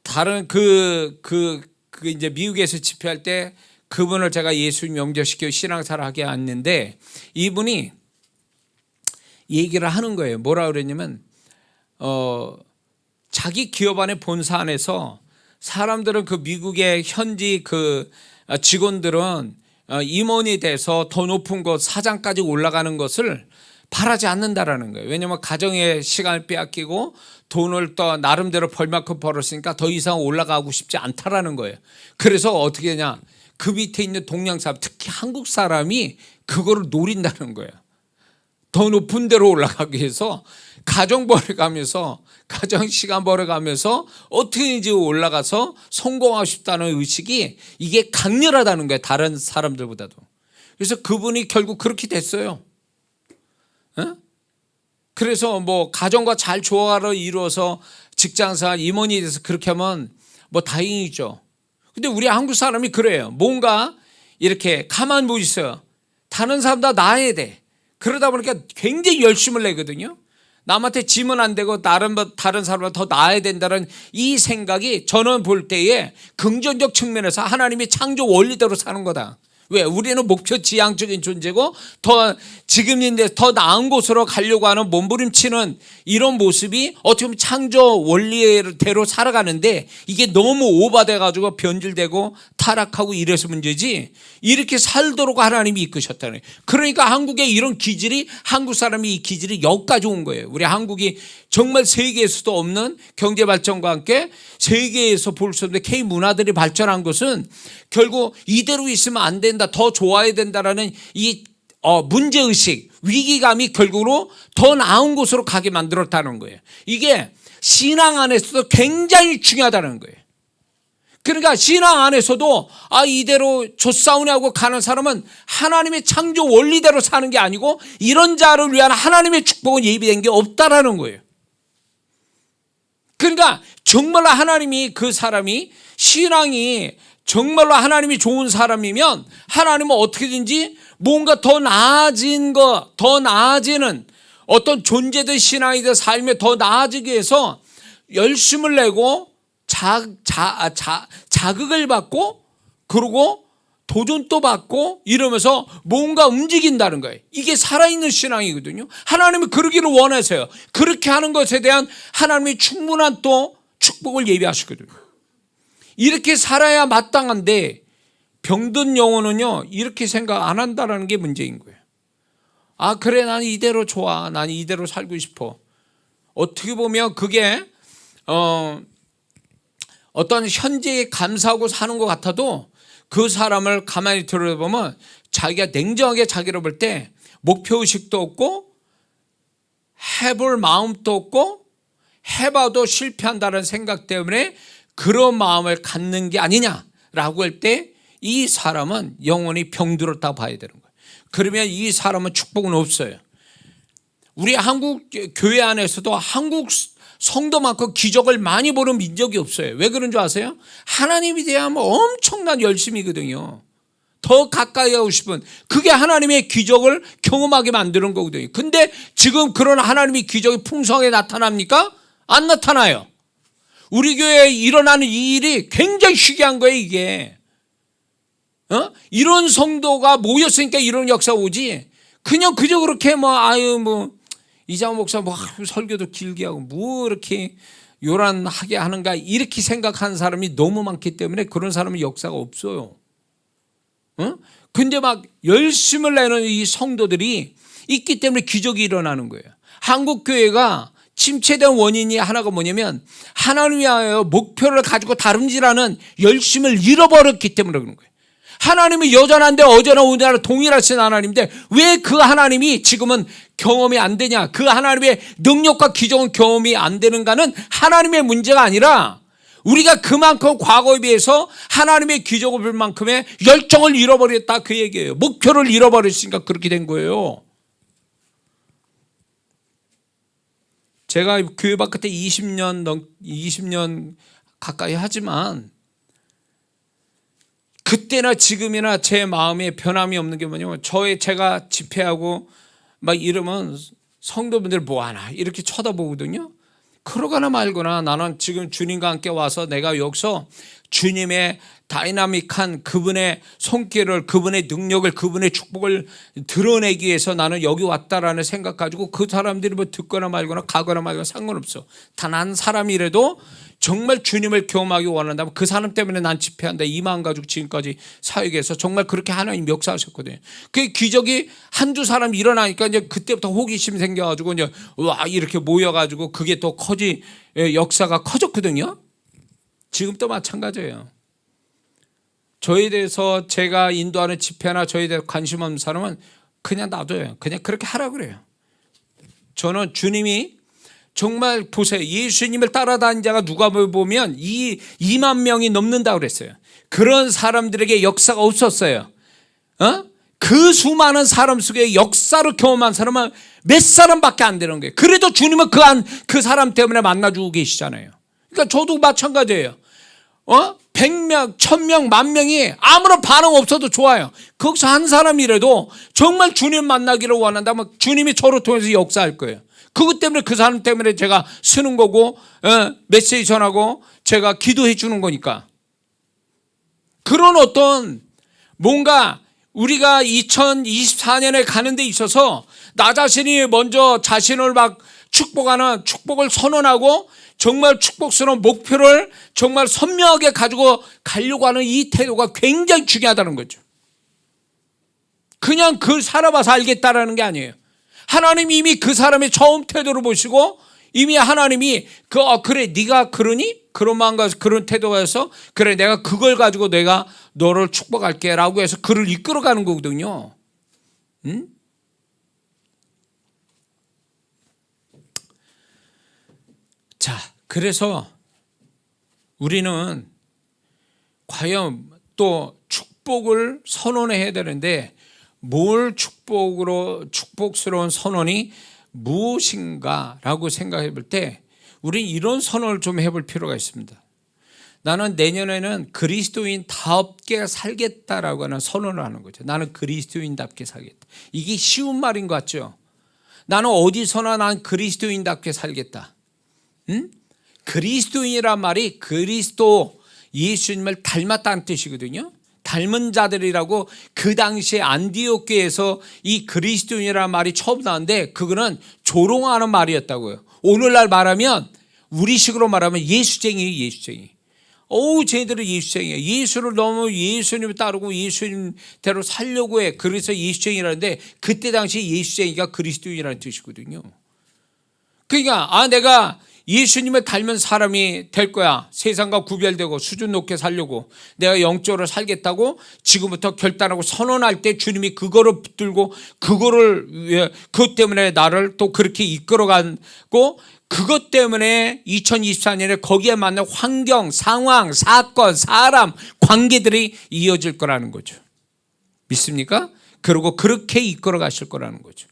다른 이제 미국에서 집회할 때 그분을 제가 예수님 영접시켜 신앙생활 하게 했는데 이분이 얘기를 하는 거예요. 뭐라 그랬냐면 자기 기업 안에 본사 안에서 사람들은 그 미국의 현지 그 직원들은 임원이 돼서 더 높은 곳 사장까지 올라가는 것을 바라지 않는다라는 거예요. 왜냐하면 가정의 시간을 빼앗기고 돈을 또 나름대로 벌만큼 벌었으니까 더 이상 올라가고 싶지 않다라는 거예요. 그래서 어떻게 하냐, 그 밑에 있는 동양 사람, 특히 한국 사람이 그거를 노린다는 거예요. 더 높은 데로 올라가기 위해서 가정 벌어가면서 가정 시간 벌어가면서 어떻게든지 올라가서 성공하고 싶다는 의식이 이게 강렬하다는 거예요. 다른 사람들보다도. 그래서 그분이 결국 그렇게 됐어요. 그래서 뭐 가정과 잘 조화를 이루어서 직장생활 임원이 돼서 그렇게 하면 뭐 다행이죠. 근데 우리 한국 사람이 그래요. 뭔가 이렇게 가만 못 있어요. 다른 사람 다 나아야 돼. 그러다 보니까 굉장히 열심을 내거든요. 남한테 지면 안 되고 다른 사람보다 더 나아야 된다는 이 생각이 저는 볼 때에 긍정적 측면에서 하나님이 창조 원리대로 사는 거다. 왜? 우리는 목표 지향적인 존재고 더 지금인데 더 나은 곳으로 가려고 하는 몸부림치는 이런 모습이 어떻게 보면 창조 원리대로 살아가는데 이게 너무 오버돼 가지고 변질되고 타락하고 이래서 문제지, 이렇게 살도록 하나님이 이끄셨다는 거예요. 그러니까 한국의 이런 기질이, 한국 사람이 이 기질이 여기까지 온 거예요. 우리 한국이 정말 세계에서도 없는 경제 발전과 함께 세계에서 볼 수 없는 K 문화들이 발전한 것은 결국 이대로 있으면 안 된다, 더 좋아야 된다라는 이 문제의식, 위기감이 결국으로 더 나은 곳으로 가게 만들었다는 거예요. 이게 신앙 안에서도 굉장히 중요하다는 거예요. 그러니까 신앙 안에서도 이대로 좋사오냐고 가는 사람은 하나님의 창조 원리대로 사는 게 아니고 이런 자를 위한 하나님의 축복은 예비된 게 없다라는 거예요. 그러니까 정말로 하나님이, 그 사람이 신앙이 정말로 하나님이 좋은 사람이면 하나님은 어떻게든지 뭔가 더 나아진 것, 더 나아지는 어떤 존재든 신앙이든 삶에 더 나아지기 위해서 열심을 내고 자극을 받고 그리고 도전도 받고 이러면서 뭔가 움직인다는 거예요. 이게 살아있는 신앙이거든요. 하나님은 그러기를 원하세요. 그렇게 하는 것에 대한 하나님이 충분한 또 축복을 예비하시거든요. 이렇게 살아야 마땅한데 병든 영혼은요 이렇게 생각 안 한다는 게 문제인 거예요. 그래, 난 이대로 좋아, 난 이대로 살고 싶어. 어떻게 보면 그게 어떤 현재에 감사하고 사는 것 같아도 그 사람을 가만히 들여다보면 자기가 냉정하게 자기를 볼 때 목표의식도 없고 해볼 마음도 없고 해봐도 실패한다는 생각 때문에 그런 마음을 갖는 게 아니냐라고 할 때 이 사람은 영원히 병들었다고 봐야 되는 거예요. 그러면 이 사람은 축복은 없어요. 우리 한국 교회 안에서도 한국 성도만큼 기적을 많이 보는 민족이 없어요. 왜 그런 줄 아세요? 하나님에 대한 엄청난 열심이거든요. 더 가까이 하고 싶은, 그게 하나님의 기적을 경험하게 만드는 거거든요. 근데 지금 그런 하나님의 기적이 풍성하게 나타납니까? 안 나타나요. 우리 교회에 일어나는 이 일이 굉장히 희귀한 거예요. 이게 이런 성도가 모였으니까 이런 역사가 오지, 그냥 그저 그렇게 이장호 목사 설교도 길게 하고 이렇게 요란하게 하는가 이렇게 생각하는 사람이 너무 많기 때문에 그런 사람은 역사가 없어요. 근데 열심을 내는 이 성도들이 있기 때문에 기적이 일어나는 거예요. 한국 교회가 침체된 원인이 하나가 뭐냐면 하나님 위하여 목표를 가지고 다름질하는 열심을 잃어버렸기 때문에 그런 거예요. 하나님은 여전한데 어제나 오늘나 동일하신 하나님인데 왜 그 하나님이 지금은 경험이 안 되냐? 그 하나님의 능력과 기적은 경험이 안 되는가는 하나님의 문제가 아니라 우리가 그만큼 과거에 비해서 하나님의 기적을 볼 만큼의 열정을 잃어버렸다 그 얘기예요. 목표를 잃어버렸으니까 그렇게 된 거예요. 제가 교회 바깥에 20년 가까이 하지만 그때나 지금이나 제 마음에 변함이 없는 게 뭐냐면 제가 집회하고 막 이러면 성도분들 뭐하나 이렇게 쳐다보거든요. 그러거나 말거나 나는 지금 주님과 함께 와서 내가 여기서 주님의 다이나믹한 그분의 손길을, 그분의 능력을, 그분의 축복을 드러내기 위해서 나는 여기 왔다라는 생각 가지고 그 사람들이 뭐 듣거나 말거나 가거나 말거나 상관없어. 단 한 사람이라도 정말 주님을 경험하기 원한다면 그 사람 때문에 난 집회한다 이 마음 가지고 지금까지 사역에서 정말 그렇게 하나님 역사하셨거든요. 그 기적이 한두 사람 일어나니까 이제 그때부터 호기심 생겨가지고 이제 와 이렇게 모여가지고 그게 또 역사가 커졌거든요. 지금도 마찬가지예요. 저에 대해서 제가 인도하는 집회나 저에 대해 관심 없는 사람은 그냥 놔둬요. 그냥 그렇게 하라고 그래요. 저는 주님이 정말 보세요. 예수님을 따라다닌 자가 누가 보면 2만 명이 넘는다고 그랬어요. 그런 사람들에게 역사가 없었어요. 그 수많은 사람 속에 역사를 경험한 사람은 몇 사람밖에 안 되는 거예요. 그래도 주님은 그 사람 때문에 만나주고 계시잖아요. 그러니까 저도 마찬가지예요. 100명, 1000명, 10,000명이 아무런 반응 없어도 좋아요. 거기서 한 사람이라도 정말 주님 만나기를 원한다면 주님이 저를 통해서 역사할 거예요. 그것 때문에 그 사람 때문에 제가 쓰는 거고 메시지 전하고 제가 기도해 주는 거니까. 그런 어떤 뭔가 우리가 2024년에 가는 데 있어서 나 자신이 먼저 자신을 막 축복을 선언하고 정말 축복스러운 목표를 정말 선명하게 가지고 가려고 하는 이 태도가 굉장히 중요하다는 거죠. 그냥 살아봐서 알겠다라는 게 아니에요. 하나님이 이미 그 사람의 처음 태도를 보시고 이미 하나님이 그래 네가 그러니? 그런 마음과 그런 태도가 해서 그래 내가 그걸 가지고 내가 너를 축복할게 라고 해서 그를 이끌어가는 거거든요. 자, 그래서 우리는 과연 또 축복을 선언해야 되는데 뭘 축복스러운 선언이 무엇인가라고 생각해 볼 때 우리 이런 선언을 좀 해볼 필요가 있습니다. 나는 내년에는 그리스도인답게 살겠다라고 하는 선언을 하는 거죠. 나는 그리스도인답게 살겠다. 이게 쉬운 말인 것 같죠? 나는 어디서나 난 그리스도인답게 살겠다. 그리스도인이란 말이 그리스도 예수님을 닮았다는 뜻이거든요. 닮은 자들이라고 그 당시에 안디옥 교회에서 이 그리스도인이라는 말이 처음 나왔는데 그거는 조롱하는 말이었다고요. 오늘날 말하면 우리식으로 말하면 예수쟁이에요. 예수쟁이. 쟤들은 예수쟁이에요. 예수를 너무 예수님을 따르고 예수님대로 살려고 해. 그래서 예수쟁이라는데 그때 당시 예수쟁이가 그리스도인이라는 뜻이거든요. 그러니까 내가 예수님을 닮은 사람이 될 거야. 세상과 구별되고 수준 높게 살려고 내가 영적으로 살겠다고 지금부터 결단하고 선언할 때 주님이 그거를 붙들고 그것 때문에 나를 또 그렇게 이끌어가고 그것 때문에 2024년에 거기에 맞는 환경, 상황, 사건, 사람, 관계들이 이어질 거라는 거죠. 믿습니까? 그리고 그렇게 이끌어 가실 거라는 거죠.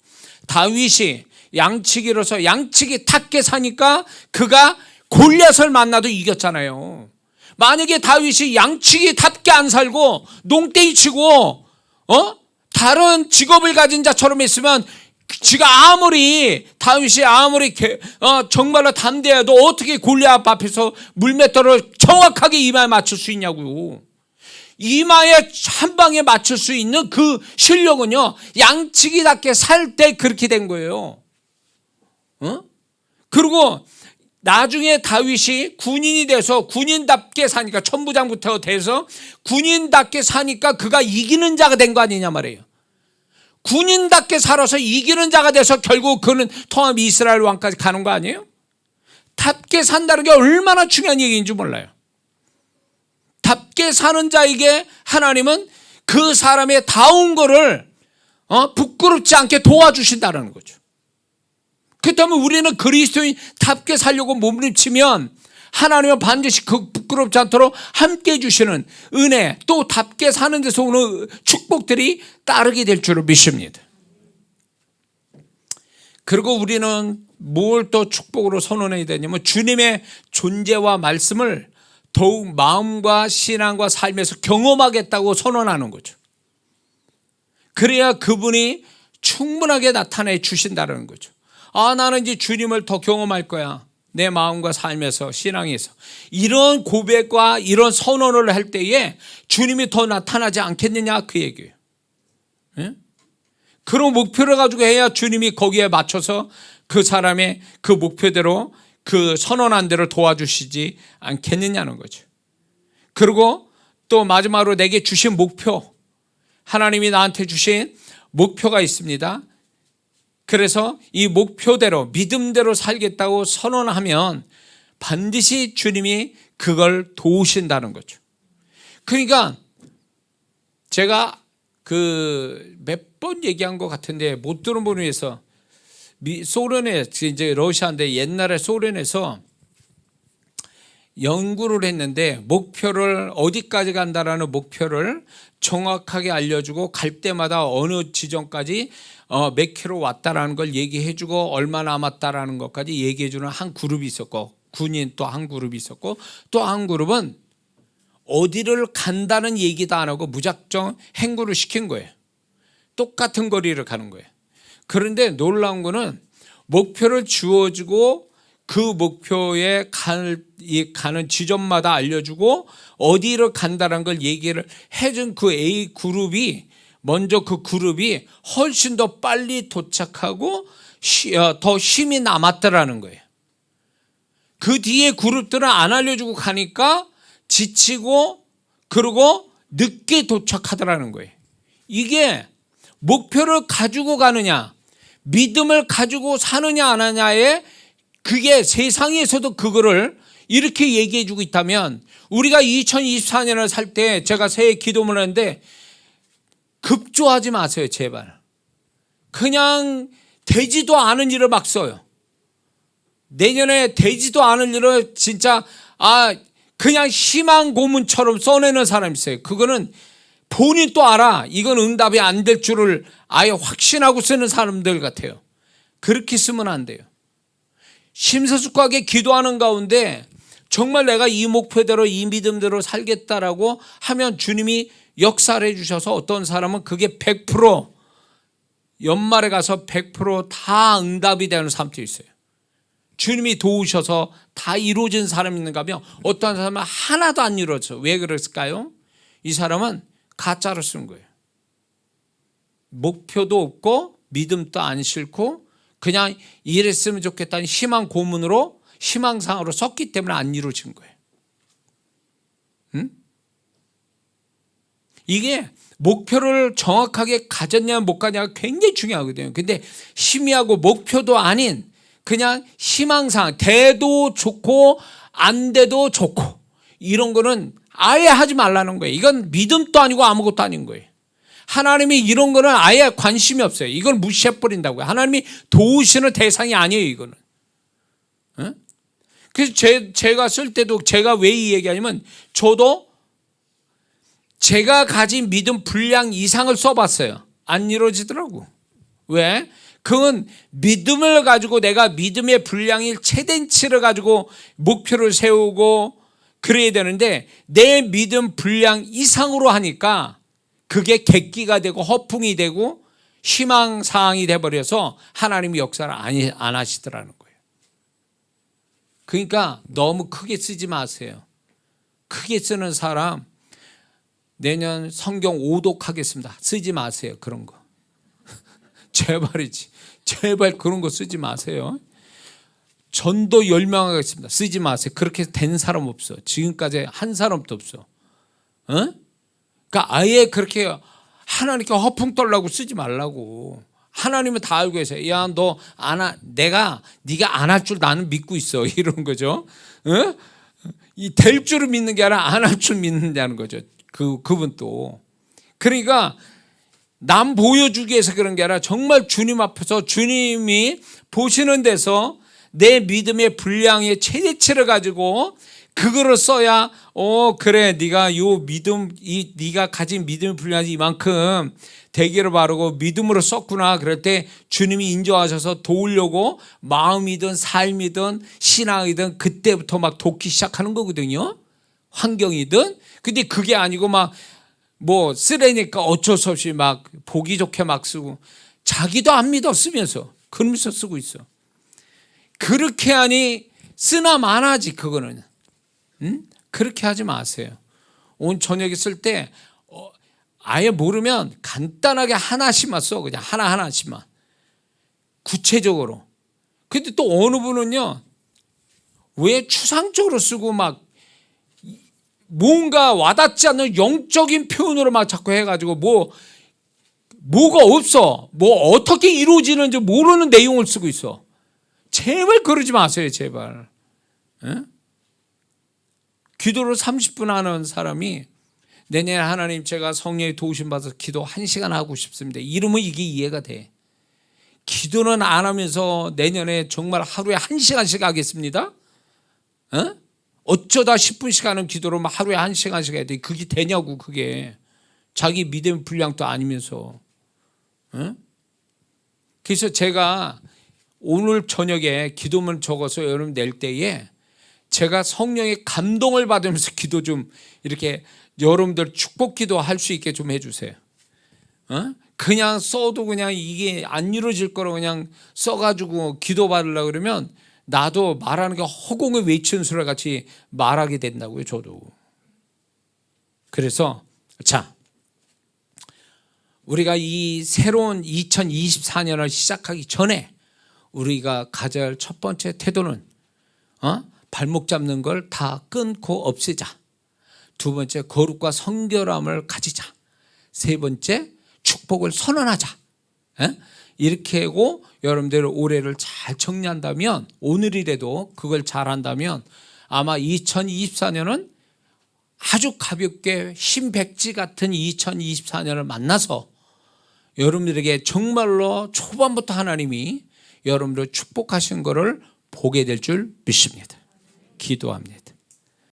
다윗이 양치기로서 양치기 탔게 사니까 그가 골리앗을 만나도 이겼잖아요. 만약에 다윗이 양치기 탔게 안 살고 농땡이 치고 다른 직업을 가진 자처럼 했으면 다윗이 아무리 정말로 담대해도 어떻게 골리앗 앞에서 물맷돌을 정확하게 이마에 맞출 수 있냐고요. 이마에 한 방에 맞출 수 있는 그 실력은요 양치기답게 살 때 그렇게 된 거예요. 그리고 나중에 다윗이 군인이 돼서 군인답게 사니까 천부장부터 돼서 군인답게 사니까 그가 이기는 자가 된 거 아니냐 말이에요. 군인답게 살아서 이기는 자가 돼서 결국 그는 통합 이스라엘 왕까지 가는 거 아니에요? 답게 산다는 게 얼마나 중요한 얘기인지 몰라요. 답게 사는 자에게 하나님은 그 사람의 다운 거를 부끄럽지 않게 도와주신다는 거죠. 그렇다면 우리는 그리스도인답게 살려고 몸부림치면 하나님은 반드시 그 부끄럽지 않도록 함께 해주시는 은혜, 또 답게 사는 데서 오는 축복들이 따르게 될 줄을 믿습니다. 그리고 우리는 뭘 또 축복으로 선언해야 되냐면 주님의 존재와 말씀을 더욱 마음과 신앙과 삶에서 경험하겠다고 선언하는 거죠. 그래야 그분이 충분하게 나타내 주신다는 거죠. 나는 이제 주님을 더 경험할 거야. 내 마음과 삶에서, 신앙에서. 이런 고백과 이런 선언을 할 때에 주님이 더 나타나지 않겠느냐, 그 얘기예요. 예? 그런 목표를 가지고 해야 주님이 거기에 맞춰서 그 사람의 그 목표대로 그 선언한 대로 도와주시지 않겠느냐는 거죠. 그리고 또 마지막으로 내게 주신 목표, 하나님이 나한테 주신 목표가 있습니다. 그래서 이 목표대로 믿음대로 살겠다고 선언하면 반드시 주님이 그걸 도우신다는 거죠. 그러니까 제가 몇 번 얘기한 것 같은데 못 들은 분을 위해서, 소련에, 이제 러시아인데 옛날에 소련에서 연구를 했는데 목표를 어디까지 간다라는 목표를 정확하게 알려주고 갈 때마다 어느 지점까지 몇 킬로 왔다라는 걸 얘기해주고 얼마 남았다라는 것까지 얘기해주는 한 그룹이 있었고, 군인 또 한 그룹이 있었고, 또 한 그룹은 어디를 간다는 얘기도 안 하고 무작정 행구를 시킨 거예요. 똑같은 거리를 가는 거예요. 그런데 놀라운 거는 목표를 주어지고 그 목표에 가는 지점마다 알려주고 어디로 간다는 걸 얘기를 해준 그 A 그룹이, 먼저 그 그룹이 훨씬 더 빨리 도착하고 더 힘이 남았더라는 거예요. 그 뒤에 그룹들은 안 알려주고 가니까 지치고 그러고 늦게 도착하더라는 거예요. 이게 목표를 가지고 가느냐, 믿음을 가지고 사느냐 안 하냐에, 그게 세상에서도 그거를 이렇게 얘기해 주고 있다면, 우리가 2024년을 살 때 제가 새해 기도문을 했는데 급조하지 마세요, 제발. 그냥 되지도 않은 일을 막 써요. 내년에 되지도 않은 일을 진짜 그냥 희망 고문처럼 써내는 사람이 있어요. 그거는 본인 또 알아. 이건 응답이 안 될 줄을 아예 확신하고 쓰는 사람들 같아요. 그렇게 쓰면 안 돼요. 심사숙고하게 기도하는 가운데 정말 내가 이 목표대로 이 믿음대로 살겠다라고 하면 주님이 역사를 해주셔서 어떤 사람은 그게 100% 연말에 가서 100% 응답이 되는 사람도 있어요. 주님이 도우셔서 다 이루어진 사람이 있는가 하면 어떤 사람은 하나도 안 이루어져. 왜 그랬을까요? 이 사람은 가짜로 쓴 거예요. 목표도 없고 믿음도 안 싫고 그냥 이랬으면 좋겠다는 희망 고문으로, 희망상으로 썼기 때문에 안 이루어진 거예요. 응? 이게 목표를 정확하게 가졌냐 못 가냐가 굉장히 중요하거든요. 근데 희미하고 목표도 아닌 그냥 희망상, 돼도 좋고 안 돼도 좋고 이런 거는 아예 하지 말라는 거예요. 이건 믿음도 아니고 아무것도 아닌 거예요. 하나님이 이런 거는 아예 관심이 없어요. 이걸 무시해버린다고요. 하나님이 도우시는 대상이 아니에요, 이거는. 어? 그래서 제가 쓸 때도 제가 왜 이 얘기하냐면, 저도 제가 가진 믿음 분량 이상을 써봤어요. 안 이루어지더라고. 왜? 그건 믿음을 가지고 내가 믿음의 분량이 최대치를 가지고 목표를 세우고 그래야 되는데 내 믿음 분량 이상으로 하니까 그게 객기가 되고 허풍이 되고 희망사항이 돼버려서 하나님이 역사를 안 하시더라는 거예요. 그러니까 너무 크게 쓰지 마세요. 크게 쓰는 사람 내년 성경 오독하겠습니다. 쓰지 마세요. 그런 거. 제발이지. 제발 그런 거 쓰지 마세요. 전도 10명 하겠습니다. 쓰지 마세요. 그렇게 된 사람 없어. 지금까지 한 사람도 없어. 그러니까 아예 그렇게 하나님께 허풍 떨라고 쓰지 말라고. 하나님은 다 알고 계세요. 야, 너 네가 안 할 줄 나는 믿고 있어. 이런 거죠. 이 될 줄을 믿는 게 아니라 안 할 줄 믿는다는 거죠. 그분 또. 그러니까 남 보여주기 위해서 그런 게 아니라 정말 주님 앞에서 주님이 보시는 데서 내 믿음의 분량의 최대치를 가지고 그거를 써야 그래 네가 요 믿음 네가 가진 믿음의 분량이 이만큼 대기를 바르고 믿음으로 썼구나. 그럴 때 주님이 인정하셔서 도우려고 마음이든 삶이든 신앙이든 그때부터 막 돕기 시작하는 거거든요. 환경이든. 근데 그게 아니고 막 뭐 쓰레니까 어쩔 수 없이 막 보기 좋게 막 쓰고 자기도 안 믿었으면서 그러면서 쓰고 있어. 그렇게 하니 쓰나 마나지 그거는. 그렇게 하지 마세요. 오늘 저녁에 쓸 때 아예 모르면 간단하게 하나씩만 써. 그냥 하나씩만 구체적으로. 근데 또 어느 분은요 왜 추상적으로 쓰고 막 뭔가 와닿지 않는 영적인 표현으로 막 자꾸 해가지고 뭐가 없어. 뭐 어떻게 이루어지는지 모르는 내용을 쓰고 있어. 제발 그러지 마세요. 제발. 에? 기도를 30분 하는 사람이 내년에 하나님 제가 성령의 도우심 받아서 기도 1시간 하고 싶습니다. 이러면 이게 이해가 돼. 기도는 안 하면서 내년에 정말 하루에 1시간씩 하겠습니다. 어쩌다 10분씩 하는 기도를 하루에 1시간씩 해야 돼. 그게 되냐고. 그게 자기 믿음의 분량도 아니면서. 그래서 제가 오늘 저녁에 기도문 적어서 여러분 낼 때에 제가 성령의 감동을 받으면서 기도 좀 이렇게 여러분들 축복 기도 할 수 있게 좀 해주세요. 그냥 써도 그냥 이게 안 이루어질 거로 그냥 써가지고 기도 받으려고 그러면 나도 말하는 게 허공에 외치는 소리 같이 말하게 된다고요. 저도. 그래서 자 우리가 이 새로운 2024년을 시작하기 전에 우리가 가져야 할 첫 번째 태도는 발목 잡는 걸 다 끊고 없애자. 두 번째 거룩과 성결함을 가지자. 세 번째 축복을 선언하자. 이렇게 하고 여러분들 올해를 잘 정리한다면 오늘이라도 그걸 잘한다면 아마 2024년은 아주 가볍게 신백지 같은 2024년을 만나서 여러분들에게 정말로 초반부터 하나님이 여러분들을 축복하신 것을 보게 될 줄 믿습니다. 기도합니다.